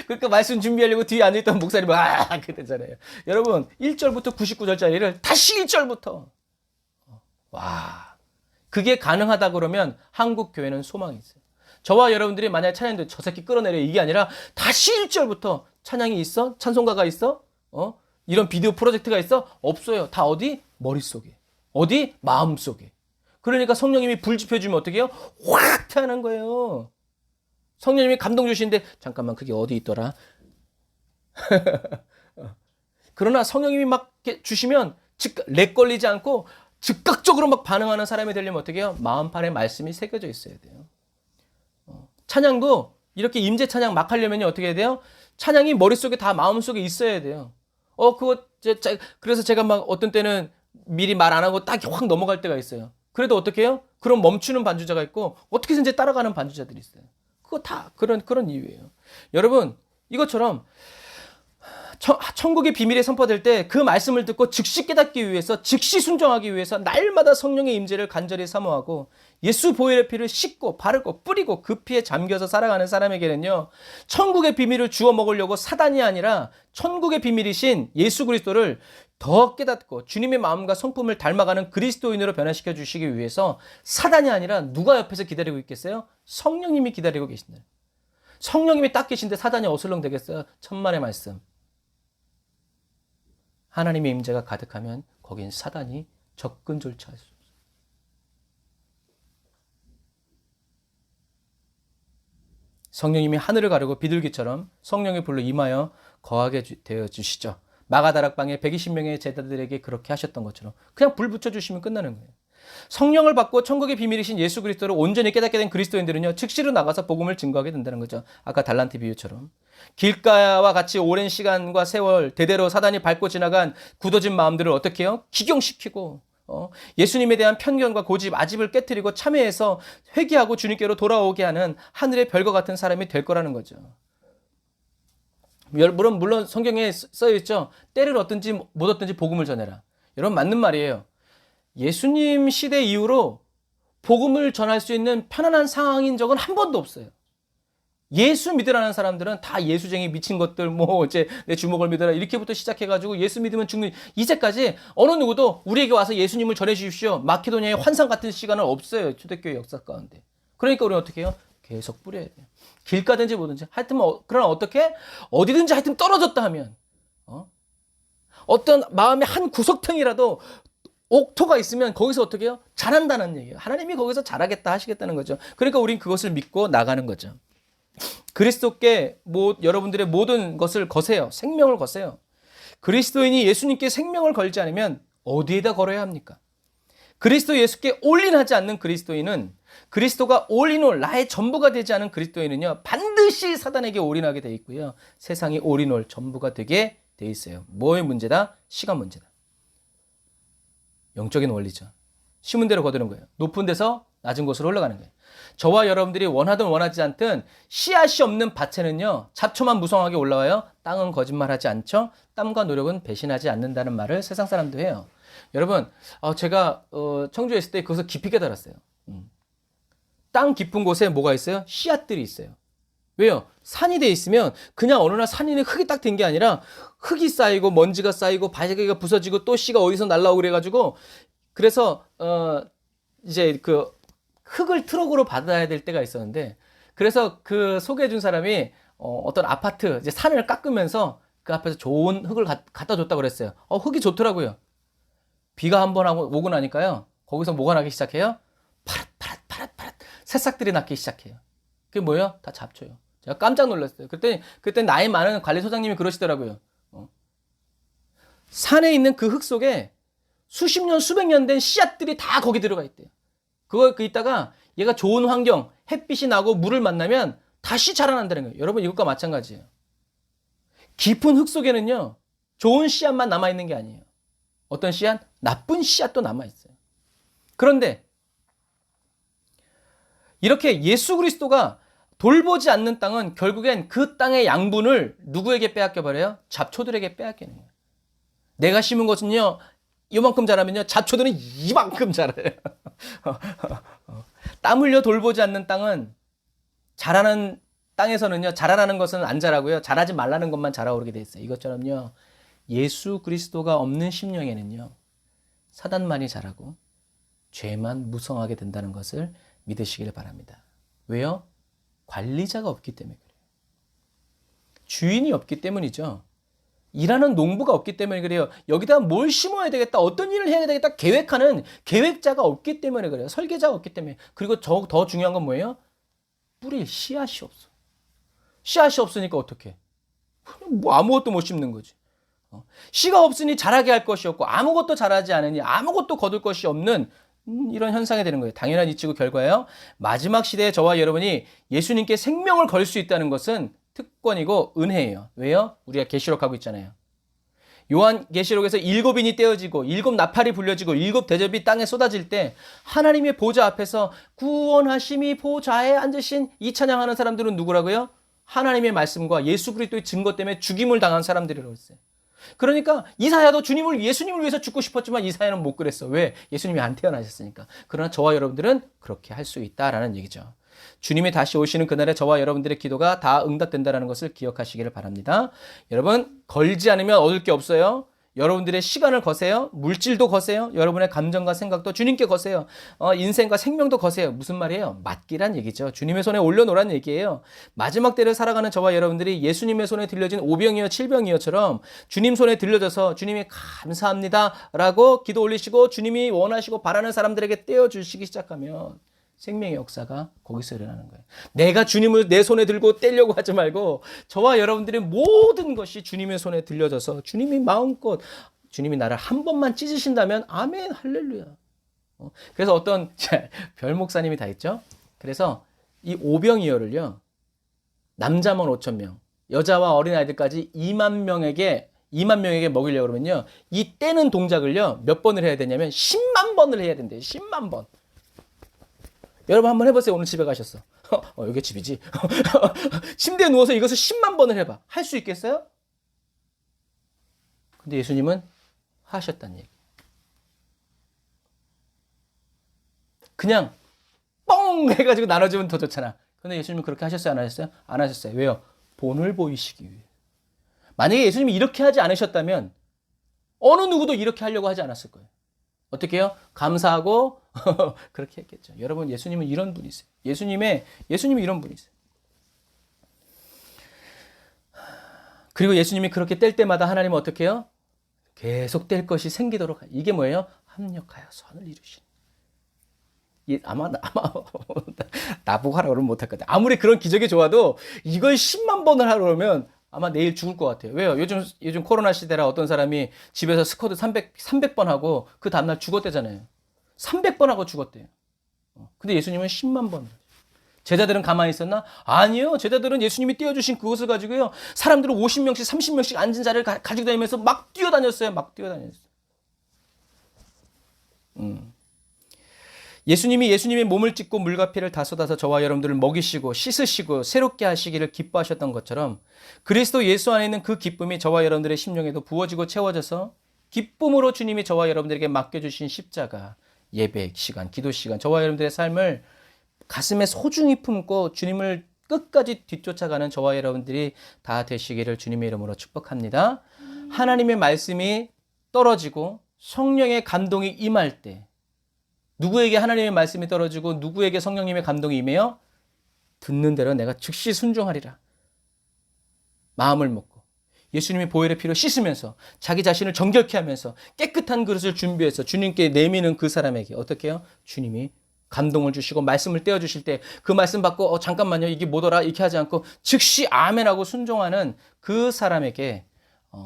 그러니까 말씀 준비하려고 뒤에 앉아있던 목사님이 그랬잖아요. 여러분, 1절부터 99절짜리를 다시 1절부터. 와, 그게 가능하다 그러면 한국 교회는 소망이 있어요. 저와 여러분들이 만약에 찬양인도 저 새끼 끌어내려 이게 아니라 다시 1절부터 찬양이 있어? 찬송가가 있어? 이런 비디오 프로젝트가 있어? 없어요. 다 어디? 머릿속에. 어디? 마음속에. 그러니까 성령님이 불 지펴주면 어떻게 해요? 확 타는 거예요. 성령님이 감동 주시는데 잠깐만 그게 어디 있더라? 그러나 성령님이 막 주시면 렉 걸리지 않고 즉각적으로 막 반응하는 사람이 되려면 어떻게 해요? 마음판에 말씀이 새겨져 있어야 돼요. 찬양도 이렇게 임재 찬양 막 하려면 어떻게 해야 돼요? 찬양이 머릿속에 다 마음속에 있어야 돼요. 그래서 제가 막 어떤 때는 미리 말 안 하고 딱 확 넘어갈 때가 있어요. 그래도 어떻게 해요? 그럼 멈추는 반주자가 있고 어떻게든 이제 따라가는 반주자들이 있어요. 그거 다 그런 이유예요. 여러분, 이것처럼 천국의 비밀이 선포될 때 그 말씀을 듣고 즉시 깨닫기 위해서, 즉시 순종하기 위해서 날마다 성령의 임재를 간절히 사모하고 예수 보혈의 피를 씻고 바르고 뿌리고 그 피에 잠겨서 살아가는 사람에게는요, 천국의 비밀을 주워 먹으려고 사단이 아니라 천국의 비밀이신 예수 그리스도를 더 깨닫고 주님의 마음과 성품을 닮아가는 그리스도인으로 변화시켜 주시기 위해서 사단이 아니라 누가 옆에서 기다리고 있겠어요? 성령님이 기다리고 계신다. 성령님이 딱 계신데 사단이 어슬렁 되겠어요? 천만의 말씀. 하나님의 임재가 가득하면 거긴 사단이 접근조차 할 수 없어요. 성령님이 하늘을 가르고 비둘기처럼 성령의 불로 임하여 거하게 되어 주시죠. 마가다락방에 120명의 제자들에게 그렇게 하셨던 것처럼 그냥 불 붙여주시면 끝나는 거예요. 성령을 받고 천국의 비밀이신 예수 그리스도를 온전히 깨닫게 된 그리스도인들은요, 즉시로 나가서 복음을 증거하게 된다는 거죠. 아까 달란트 비유처럼. 길가와 같이 오랜 시간과 세월 대대로 사단이 밟고 지나간 굳어진 마음들을 어떻게 해요? 기경시키고 예수님에 대한 편견과 고집, 아집을 깨트리고 참회해서 회개하고 주님께로 돌아오게 하는 하늘의 별과 같은 사람이 될 거라는 거죠. 물론 성경에 써있죠. 때를 얻든지 못 얻든지 복음을 전해라. 여러분, 맞는 말이에요. 예수님 시대 이후로 복음을 전할 수 있는 편안한 상황인 적은 한 번도 없어요. 예수 믿으라는 사람들은 다 예수쟁이 미친 것들, 이제 내 주먹을 믿어라 이렇게부터 시작해가지고 예수 믿으면 죽는, 이제까지 어느 누구도 우리에게 와서 예수님을 전해 주십시오, 마케도니아의 환상 같은 시간은 없어요. 초대교회 역사 가운데. 그러니까 우리는 어떻게 해요? 계속 뿌려야 돼요. 길 가든지 뭐든지. 하여튼 그러나 어떻게? 어디든지 하여튼 떨어졌다 하면 어떤 마음의 한 구석탱이라도 옥토가 있으면 거기서 어떻게 해요? 자란다는 얘기예요. 하나님이 거기서 자라겠다 하시겠다는 거죠. 그러니까 우린 그것을 믿고 나가는 거죠. 그리스도께 여러분들의 모든 것을 거세요. 생명을 거세요. 그리스도인이 예수님께 생명을 걸지 않으면 어디에다 걸어야 합니까? 그리스도 예수께 올인하지 않는 그리스도인은, 그리스도가 올인올 나의 전부가 되지 않은 그리스도인은요, 반드시 사단에게 올인하게 돼 있고요, 세상이 올인올 전부가 되게 돼 있어요. 뭐의 문제다? 시간 문제다. 영적인 원리죠. 심은 대로 거두는 거예요. 높은 데서 낮은 곳으로 올라가는 거예요. 저와 여러분들이 원하든 원하지 않든 씨앗이 없는 밭에는요, 잡초만 무성하게 올라와요. 땅은 거짓말하지 않죠. 땀과 노력은 배신하지 않는다는 말을 세상 사람도 해요. 여러분, 제가 청주에 있을 때 그것을 깊이 깨달았어요. 땅 깊은 곳에 뭐가 있어요? 씨앗들이 있어요. 왜요? 산이 돼 있으면 그냥 어느 날 산이 흙이 딱 된 게 아니라 흙이 쌓이고 먼지가 쌓이고 바지가 부서지고 또 씨가 어디서 날라오고 그래가지고, 그래서 이제 그 흙을 트럭으로 받아야 될 때가 있었는데, 그래서 그 소개해 준 사람이 어떤 아파트 이제 산을 깎으면서 그 앞에서 좋은 흙을 갖다 줬다고 그랬어요. 흙이 좋더라고요. 비가 한번 오고 나니까요, 거기서 뭐가 나기 시작해요? 파릇 새싹들이 낳기 시작해요. 그게 뭐예요? 다 잡초예요. 제가 깜짝 놀랐어요. 그때 나이 많은 관리소장님이 그러시더라고요. 산에 있는 그 흙 속에 수십 년, 수백 년 된 씨앗들이 다 거기 들어가 있대요. 그 있다가 얘가 좋은 환경, 햇빛이 나고 물을 만나면 다시 자라난다는 거예요. 여러분, 이것과 마찬가지예요. 깊은 흙 속에는요, 좋은 씨앗만 남아있는 게 아니에요. 어떤 씨앗? 나쁜 씨앗도 남아있어요. 그런데 이렇게 예수 그리스도가 돌보지 않는 땅은 결국엔 그 땅의 양분을 누구에게 빼앗겨버려요? 잡초들에게 빼앗기는 거예요. 내가 심은 것은요, 이만큼 자라면요, 잡초들은 이만큼 자라요. 땀 흘려 돌보지 않는 땅은 자라는 땅에서는요, 자라라는 것은 안 자라고요, 자라지 말라는 것만 자라오르게 돼 있어요. 이것처럼요, 예수 그리스도가 없는 심령에는요, 사단만이 자라고 죄만 무성하게 된다는 것을 믿으시길 바랍니다. 왜요? 관리자가 없기 때문에 그래요. 주인이 없기 때문이죠. 일하는 농부가 없기 때문에 그래요. 여기다 뭘 심어야 되겠다, 어떤 일을 해야 되겠다 계획하는 계획자가 없기 때문에 그래요. 설계자가 없기 때문에. 그리고 더 중요한 건 뭐예요? 뿌릴 씨앗이 없어. 씨앗이 없으니까 어떡해? 뭐 아무것도 못 심는 거지. 씨가 없으니 자라게 할 것이 없고 아무것도 자라지 않으니 아무것도 거둘 것이 없는 이런 현상이 되는 거예요. 당연한 이치고 결과예요. 마지막 시대에 저와 여러분이 예수님께 생명을 걸 수 있다는 것은 특권이고 은혜예요. 왜요? 우리가 계시록 하고 있잖아요. 요한 계시록에서 7인이 떼어지고 7 나팔이 불려지고 7 대접이 땅에 쏟아질 때 하나님의 보좌 앞에서 구원하심이 보좌에 앉으신 이 찬양하는 사람들은 누구라고요? 하나님의 말씀과 예수 그리스도의 증거 때문에 죽임을 당한 사람들이라고 했어요. 그러니까 이사야도 예수님을 위해서 죽고 싶었지만 이사야는 못 그랬어. 왜? 예수님이 안 태어나셨으니까. 그러나 저와 여러분들은 그렇게 할 수 있다라는 얘기죠. 주님이 다시 오시는 그날에 저와 여러분들의 기도가 다 응답된다는 것을 기억하시기를 바랍니다. 여러분, 걸지 않으면 얻을 게 없어요. 여러분들의 시간을 거세요. 물질도 거세요. 여러분의 감정과 생각도 주님께 거세요. 인생과 생명도 거세요. 무슨 말이에요? 맡기란 얘기죠. 주님의 손에 올려놓으란 얘기예요. 마지막 때를 살아가는 저와 여러분들이 예수님의 손에 들려진 오병이어 칠병이어처럼 주님 손에 들려져서 주님이 감사합니다 라고 기도 올리시고 주님이 원하시고 바라는 사람들에게 떼어주시기 시작하면 생명의 역사가 거기서 일어나는 거예요. 내가 주님을 내 손에 들고 떼려고 하지 말고 저와 여러분들의 모든 것이 주님의 손에 들려져서 주님이 마음껏 주님이 나를 한 번만 찢으신다면 아멘 할렐루야. 그래서 어떤 별 목사님이 다 있죠. 그래서 이 오병이어를요, 남자만 5,000명, 여자와 어린아이들까지 2만 명에게 먹이려고 그러면요, 이 떼는 동작을요 몇 번을 해야 되냐면 10만 번을 해야 된대요. 10만 번. 여러분 한번 해보세요. 오늘 집에 가셨어. 여기 집이지. 침대에 누워서 이것을 10만 번을 해봐. 할 수 있겠어요? 근데 예수님은 하셨다는 얘기. 그냥 뻥 해가지고 나눠주면 더 좋잖아. 근데 예수님은 그렇게 하셨어요? 안 하셨어요? 안 하셨어요. 왜요? 본을 보이시기 위해. 만약에 예수님이 이렇게 하지 않으셨다면 어느 누구도 이렇게 하려고 하지 않았을 거예요. 어떻게 해요? 감사하고 그렇게 했겠죠. 여러분, 예수님은 이런 분이세요. 예수님이 이런 분이세요. 그리고 예수님이 그렇게 뗄 때마다 하나님은 어떻게 해요? 계속 뗄 것이 생기도록. 이게 뭐예요? 합력하여 선을 이루시는. 아마 나보고 하라고 그러면 못할 것 같아요. 아무리 그런 기적이 좋아도 이걸 10만 번을 하라고 그러면 아마 내일 죽을 것 같아요. 왜요? 요즘 코로나 시대라 어떤 사람이 집에서 스쿼트 300번 하고 그 다음날 죽었대잖아요. 300번 하고 죽었대요. 근데 예수님은 10만 번. 제자들은 가만히 있었나? 아니요. 제자들은 예수님이 떼어주신 그것을 가지고요, 사람들은 50명씩 30명씩 앉은 자리를 가지고 다니면서 막 뛰어다녔어요. 예수님이 예수님의 몸을 찢고 물과 피를 다 쏟아서 저와 여러분들을 먹이시고 씻으시고 새롭게 하시기를 기뻐하셨던 것처럼 그리스도 예수 안에 있는 그 기쁨이 저와 여러분들의 심령에도 부어지고 채워져서 기쁨으로 주님이 저와 여러분들에게 맡겨주신 십자가, 예배 시간, 기도 시간, 저와 여러분들의 삶을 가슴에 소중히 품고 주님을 끝까지 뒤쫓아가는 저와 여러분들이 다 되시기를 주님의 이름으로 축복합니다. 하나님의 말씀이 떨어지고 성령의 감동이 임할 때, 누구에게 하나님의 말씀이 떨어지고 누구에게 성령님의 감동이 임해요? 듣는 대로 내가 즉시 순종하리라. 마음을 먹고 예수님의 보혈의 피로 씻으면서 자기 자신을 정결케 하면서 깨끗한 그릇을 준비해서 주님께 내미는 그 사람에게 어떻게 해요? 주님이 감동을 주시고 말씀을 떼어주실 때 그 말씀 받고 잠깐만요 이게 뭐더라 이렇게 하지 않고 즉시 아멘하고 순종하는 그 사람에게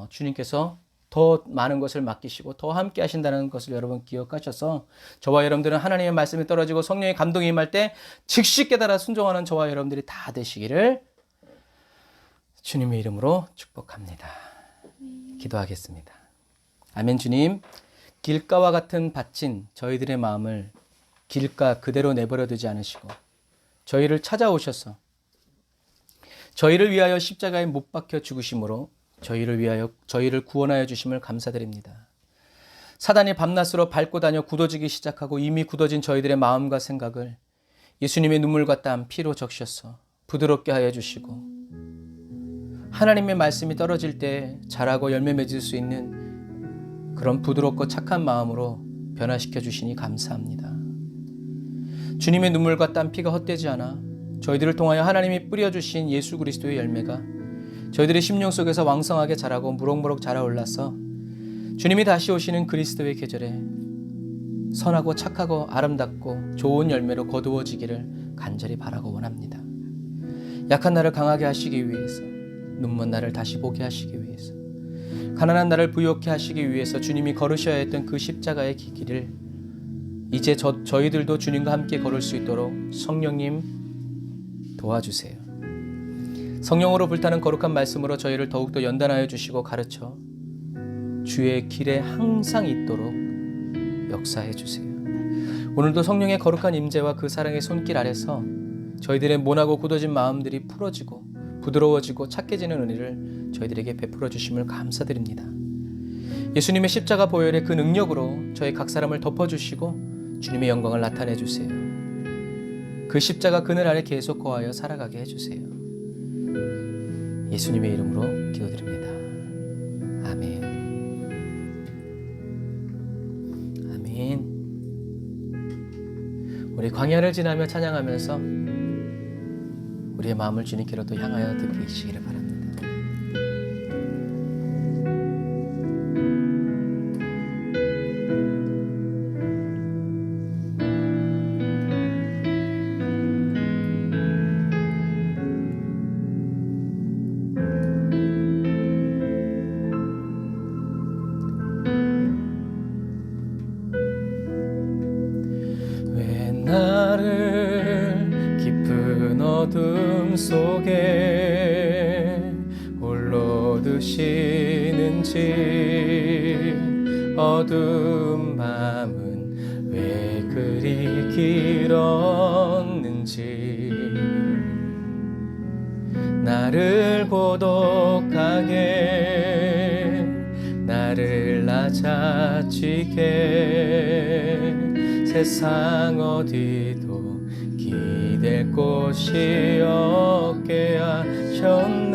주님께서 더 많은 것을 맡기시고 더 함께 하신다는 것을 여러분 기억하셔서 저와 여러분들은 하나님의 말씀이 떨어지고 성령의 감동이 임할 때 즉시 깨달아 순종하는 저와 여러분들이 다 되시기를 주님의 이름으로 축복합니다. 기도하겠습니다. 아멘. 주님, 길가와 같은 밭인 저희들의 마음을 길가 그대로 내버려 두지 않으시고 저희를 찾아오셔서 저희를 위하여 십자가에 못 박혀 죽으심으로 저희를 구원하여 주심을 감사드립니다. 사단이 밤낮으로 밟고 다녀 굳어지기 시작하고 이미 굳어진 저희들의 마음과 생각을 예수님의 눈물과 땀, 피로 적셔서 부드럽게 하여 주시고 하나님의 말씀이 떨어질 때 자라고 열매 맺을 수 있는 그런 부드럽고 착한 마음으로 변화시켜 주시니 감사합니다. 주님의 눈물과 땀, 피가 헛되지 않아 저희들을 통하여 하나님이 뿌려주신 예수 그리스도의 열매가 저희들의 심령 속에서 왕성하게 자라고 무럭무럭 자라올라서 주님이 다시 오시는 그리스도의 계절에 선하고 착하고 아름답고 좋은 열매로 거두어지기를 간절히 바라고 원합니다. 약한 나를 강하게 하시기 위해서, 눈먼 나를 다시 보게 하시기 위해서, 가난한 나를 부유케 하시기 위해서 주님이 걸으셔야 했던 그 십자가의 길을 이제 저희들도 주님과 함께 걸을 수 있도록 성령님 도와주세요. 성령으로 불타는 거룩한 말씀으로 저희를 더욱더 연단하여 주시고 가르쳐 주의 길에 항상 있도록 역사해 주세요. 오늘도 성령의 거룩한 임재와 그 사랑의 손길 아래서 저희들의 모나고 굳어진 마음들이 풀어지고 부드러워지고 착해지는 은혜를 저희들에게 베풀어 주심을 감사드립니다. 예수님의 십자가 보혈의 그 능력으로 저희 각 사람을 덮어주시고 주님의 영광을 나타내 주세요. 그 십자가 그늘 아래 계속 거하여 살아가게 해주세요. 예수님의 이름으로 기도드립니다. 아멘. 아멘. 우리 광야를 지나며 찬양하면서 우리의 마음을 주님께로 또 향하여 드리시기를 바랍니다. 나를 깊은 어둠 속에 홀로 두시는지 어두운 밤은 왜 그리 길었는지 나를 고독하게 나를 낮아지게 세상 어디도 기댈 곳이 없게 하셨네.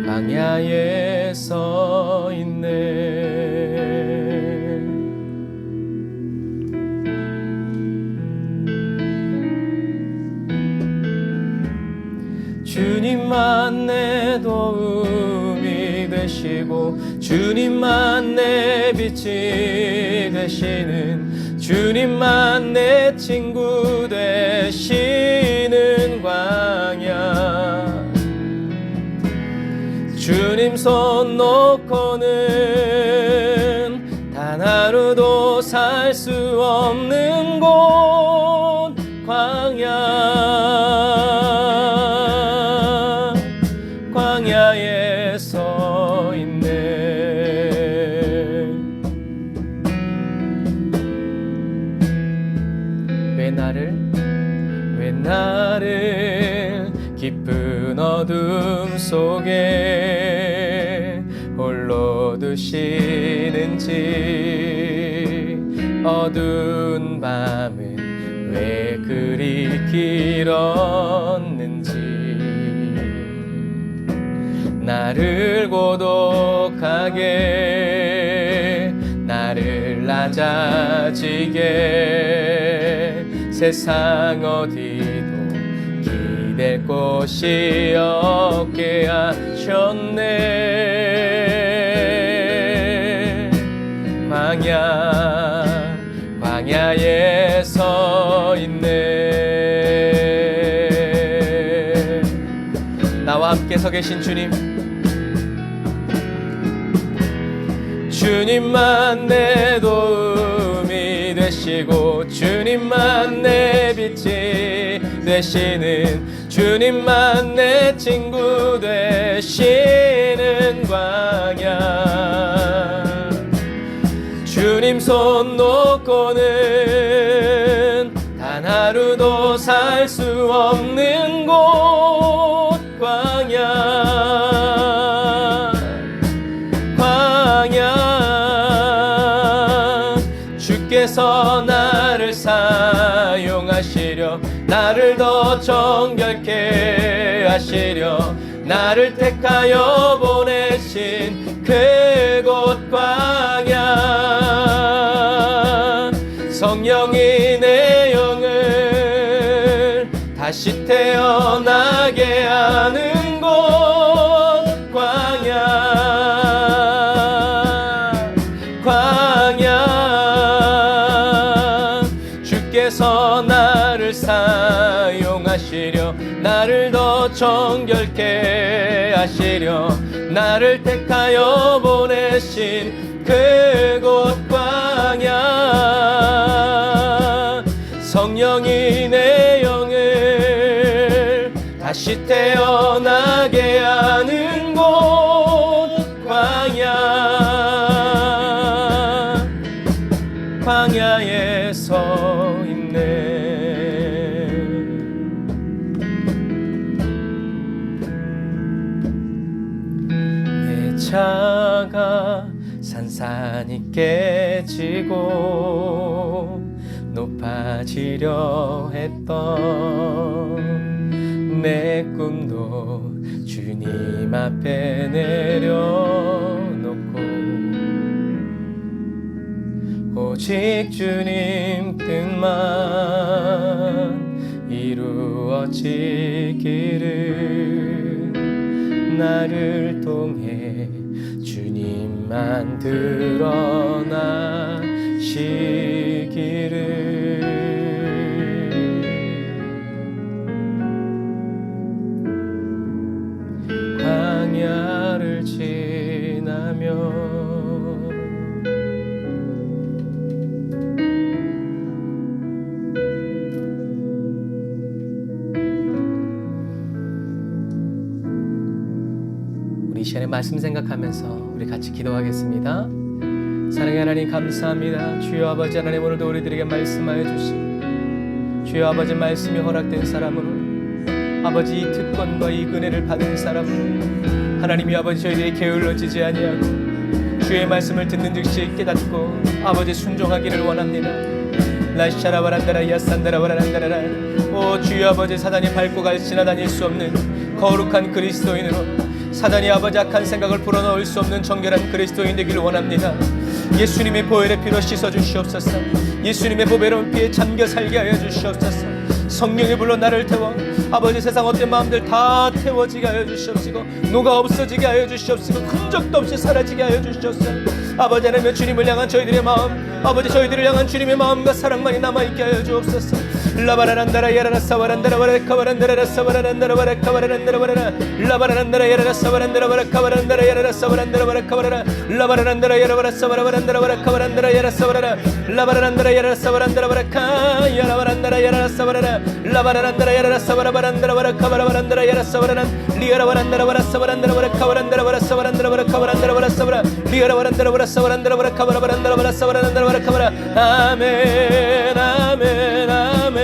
광야에 서 있네. 주님만 내 도움이 되시고 주님만 내 빛이 되시는 주님만 내 친구 되시는 광야 주님 손 놓고는 단 하루도 살 수 없는 곳 광야에 서 있네. 왜 나를 깊은 어둠 속에 홀로 두시는지 어두운 밤은 왜 그리 길었는지 나를 고독하게 나를 낮아지게 세상 어디도 기댈 곳이 없게 하셨네. 광야에 서 있네. 나와 함께 서 계신 주님, 주님만 내 도움이 되시고 주님만 내 빛이 되시는, 주님만 내 친구 되시는 광야. 주님 손 놓고는 단 하루도 살 수 없는 곳 광야. 광야. 주께서 나를 사용하시려, 나를 더 정결케 하시려, 나를 택하여 보내신 그곳 광야. 성령이 내 영을 다시 태어나게 하는 곳 광야. 광야. 주께서 나를 사용하시려, 나를 더 정결케 하시려, 나를 택하여 보내신 그곳 광야. 성령이 내 영을 다시 태어나게 하는 곳 광야. 광야에 서 있네. 차가 산산이 깨지고 높아지려 했던 내 꿈도 주님 앞에 내려놓고 오직 주님 뜻만 이루어지기를, 나를 통해 주님만 드러나시기를. 광야를 지나며 이 시간에 말씀 생각하면서 우리 같이 기도하겠습니다. 사랑의 하나님 감사합니다. 주여 아버지 하나님, 오늘도 우리들에게 말씀하여 주시고, 주여 아버지 말씀이 허락된 사람으로, 아버지 이 특권과 이 은혜를 받은 사람으로 하나님이 아버지 저희들이 게을러지지 아니하고 주의 말씀을 듣는 즉시 깨닫고 아버지 순종하기를 원합니다. 라샤라바란다라 야산다라바란다라라. 오 주여 아버지, 사단이 밟고 갈 지나다닐 수 없는 거룩한 그리스도인으로, 사단이 아버지 악한 생각을 불어넣을 수 없는 정결한 그리스도인 되기를 원합니다. 예수님의 보혈의 피로 씻어 주시옵소서. 예수님의 보배로운 피에 잠겨 살게 하여 주시옵소서. 성령의 불로 나를 태워 아버지 세상 어떤 마음들 다 태워지게 하여 주시옵시고, 녹아 없어지게 하여 주시옵시고, 흔적도 없이 사라지게 하여 주시옵소서. 아버지 하나님, 주님을 향한 저희들의 마음, 아버지 저희들을 향한 주님의 마음과 사랑만이 남아있게 하여 주옵소서. 라바라란다라 야라라 사바란다라 바라카바란다라 사바란다라 바라카바란다라 바라라 라바라란다라 야라라 사바란다라 바라카바란다라 야라라 사바란다라 바라카바라라 라바라란다라 야라라 사바란다라 바라카바란다라 야라 사바라라 라바라란다라 야라라 사바란다라 바라카 야라바란다라 야라라 사바라라 라바라란다라 야라라 사바라바란다라 바라카바라바란다라 야라 사바라란 리아라바란다라 바라사바란다라 바라카바란다라 바라사바란다라 바라카바란다라 바라사바라 리아라바란다라 바라사바란다라 바라카바라바란다라 바라사바란다라 바라카바라. 아멘 아멘 아멘.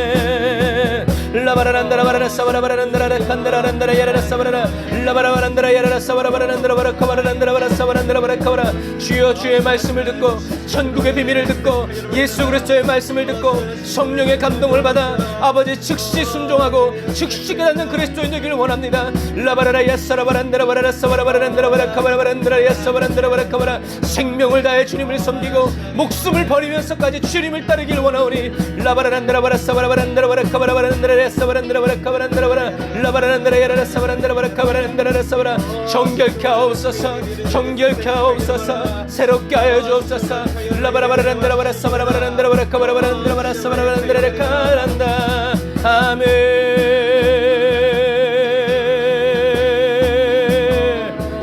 라바라란다라 바라라 사바라바란다라 칸다라란다라 야라라 사바라라 라바라바란다라 야라라 사바라바란다라 바라카바란다라 바라사바란다라 바라카바라. 주여 주의 말씀을 듣고 천국의 비밀을 듣고 예수 그리스도의 말씀을 듣고 성령의 감동을 받아 아버지 즉시 순종하고 즉시 깨닫는 그리스도인 되기를 원합니다. 라바라라 야사라바란다라 바라라 사바라바란다라 바라카바라바란다라 야사바란다라 바라카바라. 생명을 다해 주님을 섬기고 목숨을 버리면서까지 주님을 따르기를 원하오니 라바라란다라 바라사바라바란다라 바라카바라바란다라 야사바란다라 바라카바란다라 바라 라바라란다라 야라라 사바란다라 바라카바란다라 사바라 정결케 하옵소서 정결케 하옵소서 새롭게 하여 주옵소서 라바라바란다라 바라 사바라바란다라 바라카바라바란다라 바라 사바라바란다라 카란다 아멘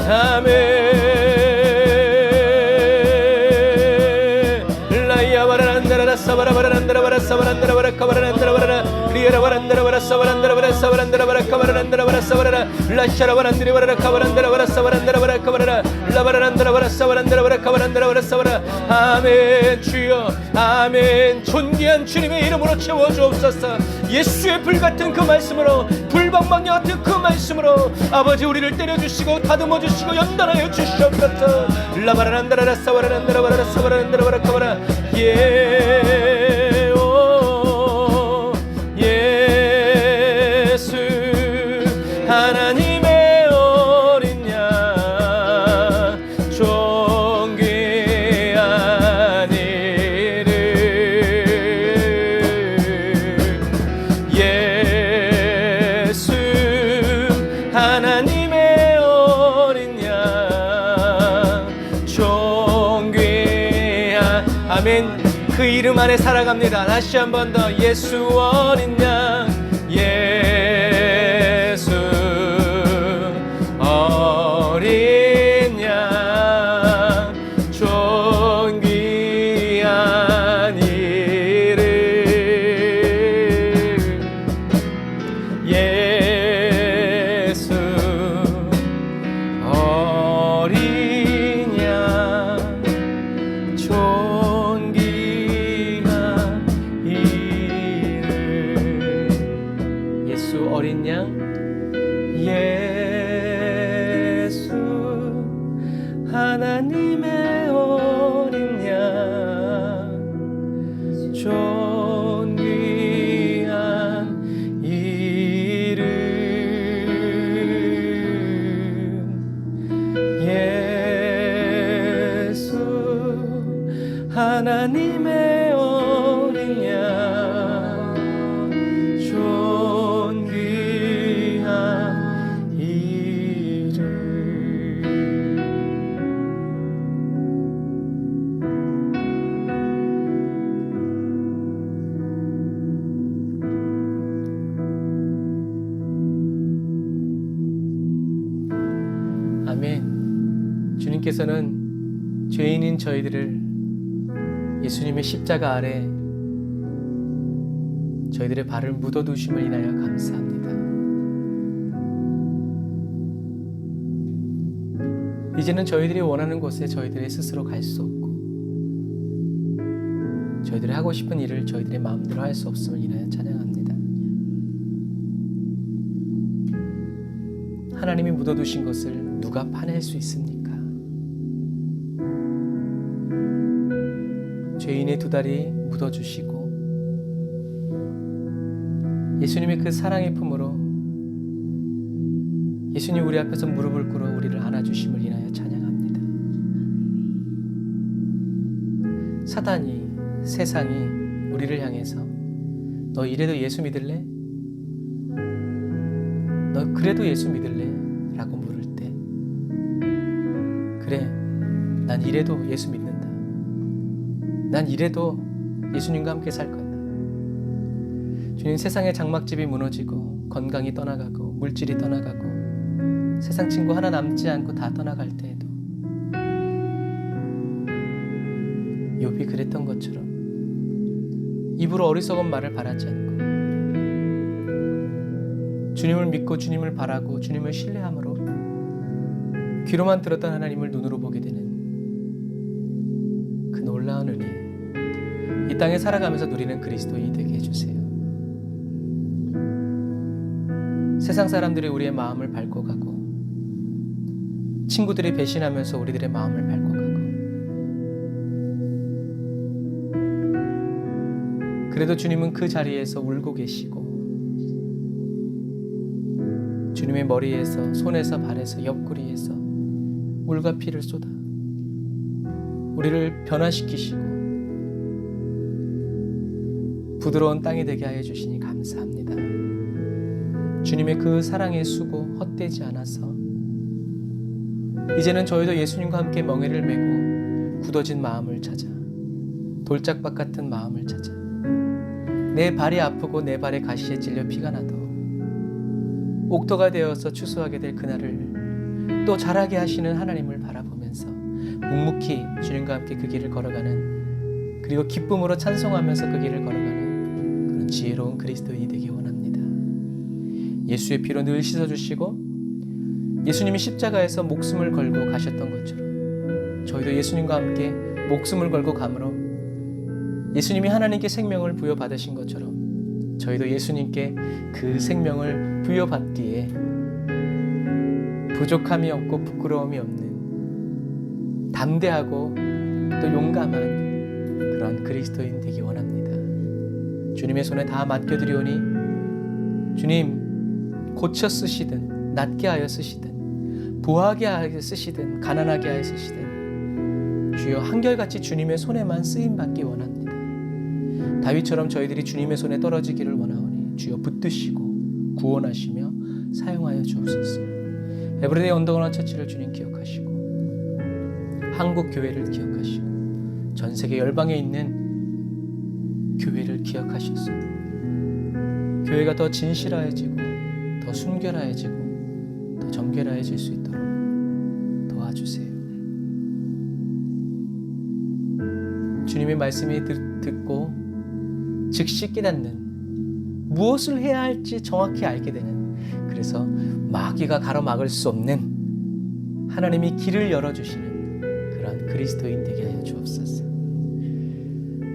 아멘 사바라바란다라 바라 사바란다라 바라 카바란다라 바라 리아라바란다라 바라 사바란다라 바라 사바란다라 바라 카바란다라 바라 사바라라 라샤라바란다라 바라 카바란다라 바라 사바란다라 바라 카바라라 라바란다라 바라 사바란다라 바라 카바란다라 바라 사바라 아멘 주여 아멘 존귀한 주님의 이름으로 채워 주옵소서 예수의 불같은 그 말씀으로 불방망이 같은 그 말씀으로 아버지 우리를 때려주시고 다듬어 주시고 연단하여 주시옵소서 라바란다라 사바란다라 바라 사바란다라 바라 카바라 예수 하나님의 어린 양 존귀한 이름 예수 하나님의 어린 양 존귀한 아멘 그 이름 안에 살아갑니다. 다시 한 번 더 예수 어린 양 예수 어린 양 존귀한 이름 예수 어린 양 어린 양 예수 하나님의 어린 양 존귀한 이름 예수 하나님의 어린 양 존귀한 이름 아멘. 주님께서는 죄인인 저희들을 예수님의 십자가 아래 저희들의 발을 묻어두심을 인하여 감사합니다. 이제는 저희들이 원하는 곳에 저희들이 스스로 갈 수 없고 저희들이 하고 싶은 일을 저희들의 마음대로 할 수 없음을 인하여 찬양합니다. 하나님이 묻어두신 것을 누가 파낼 수 있습니까? 죄인의 두 다리 묻어주시고 예수님의 그 사랑의 품으로 예수님 우리 앞에서 무릎을 꿇어 우리를 안아주심을 인하여 찬양합니다. 사단이 세상이 우리를 향해서 너 이래도 예수 믿을래? 너 그래도 예수 믿을래? 라고 물을 때 그래 난 이래도 예수 믿는다. 난 이래도 예수님과 함께 살 거다. 주님 세상의 장막집이 무너지고 건강이 떠나가고 물질이 떠나가고 세상 친구 하나 남지 않고 다 떠나갈 때에도 욥이 그랬던 것처럼 입으로 어리석은 말을 바라지 않고 주님을 믿고 주님을 바라고 주님을 신뢰함으로 귀로만 들었던 하나님을 눈으로 보게 되는 그 놀라운 은혜 이 땅에 살아가면서 누리는 그리스도인이 되게 해주세요. 세상 사람들이 우리의 마음을 밟고 가고 친구들이 배신하면서 우리들의 마음을 밟고 가고 그래도 주님은 그 자리에서 울고 계시고 주님의 머리에서 손에서 발에서 옆구리에서 물과 피를 쏟아 우리를 변화시키시고 부드러운 땅이 되게 하여 주시니 감사합니다. 주님의 그 사랑의 수고 헛되지 않아서 이제는 저희도 예수님과 함께 멍에를 메고 굳어진 마음을 찾아 돌짝밭 같은 마음을 찾아 내 발이 아프고 내 발에 가시에 찔려 피가 나도 옥토가 되어서 추수하게 될 그날을 또 자라게 하시는 하나님을 바라보면서 묵묵히 주님과 함께 그 길을 걸어가는, 그리고 기쁨으로 찬송하면서 그 길을 걸어가는 그런 지혜로운 그리스도인이 되기 원합니다. 예수의 피로 늘 씻어주시고 예수님이 십자가에서 목숨을 걸고 가셨던 것처럼 저희도 예수님과 함께 목숨을 걸고 감으로 예수님이 하나님께 생명을 부여받으신 것처럼 저희도 예수님께 그 생명을 부여받기에 부족함이 없고 부끄러움이 없는 담대하고 또 용감한 그런 그리스도인 되기 원합니다. 주님의 손에 다 맡겨드리오니 주님 고쳐 쓰시든 낫게 하여 쓰시든 부하게 하여 쓰시든 가난하게 하여 쓰시든 주여 한결같이 주님의 손에만 쓰임받기 원합니다. 다윗처럼 저희들이 주님의 손에 떨어지기를 원하오니 주여 붙드시고 구원하시며 사용하여 주옵소서. 에브리데이 언더그라운드 처치를 주님 기억하시고 한국 교회를 기억하시고 전 세계 열방에 있는 교회를 기억하셔서 교회가 더 진실하여지고 더 순결하여지고 더 정결하여질 수 있도록 도와주세요. 주님의 말씀이 듣고 즉시 깨닫는, 무엇을 해야 할지 정확히 알게 되는, 그래서 마귀가 가로막을 수 없는 하나님이 길을 열어주시는 그런 그리스도인 되게 하여 주옵소서.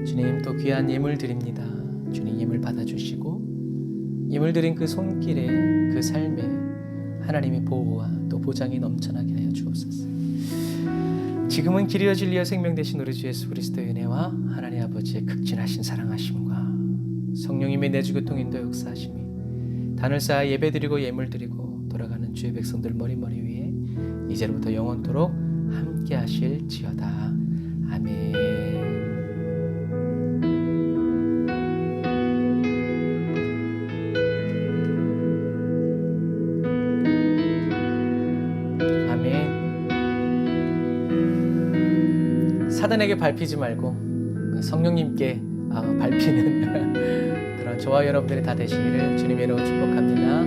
주님, 또 귀한 예물 드립니다. 주님, 예물 받아주시고 예물 드린 그 손길에 그 삶에 하나님의 보호와 또 보장이 넘쳐나게 하여 주옵소서. 지금은 길이여 진리여 생명 되신 우리 주 예수 그리스도의 은혜와 하나님 아버지의 극진하신 사랑하심과 성령님의 내주교통 인도 역사하심이 단을 쌓아 예배드리고 예물드리고 돌아가는 주의 백성들 머리머리 위에 이제로부터 영원토록 함께 하실지어다. 아멘. 아멘. 사단에게 밟히지 말고 성령님께 밟히는 그런 저와 여러분들이 다 되시기를 주님의 이름으로 축복합니다.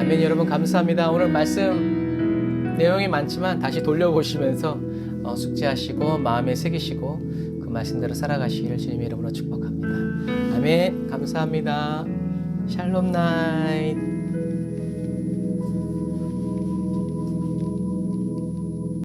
아멘. 여러분 감사합니다. 오늘 말씀 내용이 많지만 다시 돌려보시면서 숙지하시고 마음에 새기시고 그 말씀대로 살아가시기를 주님의 이름으로 축복합니다. 아멘. 감사합니다. 샬롬 나잇.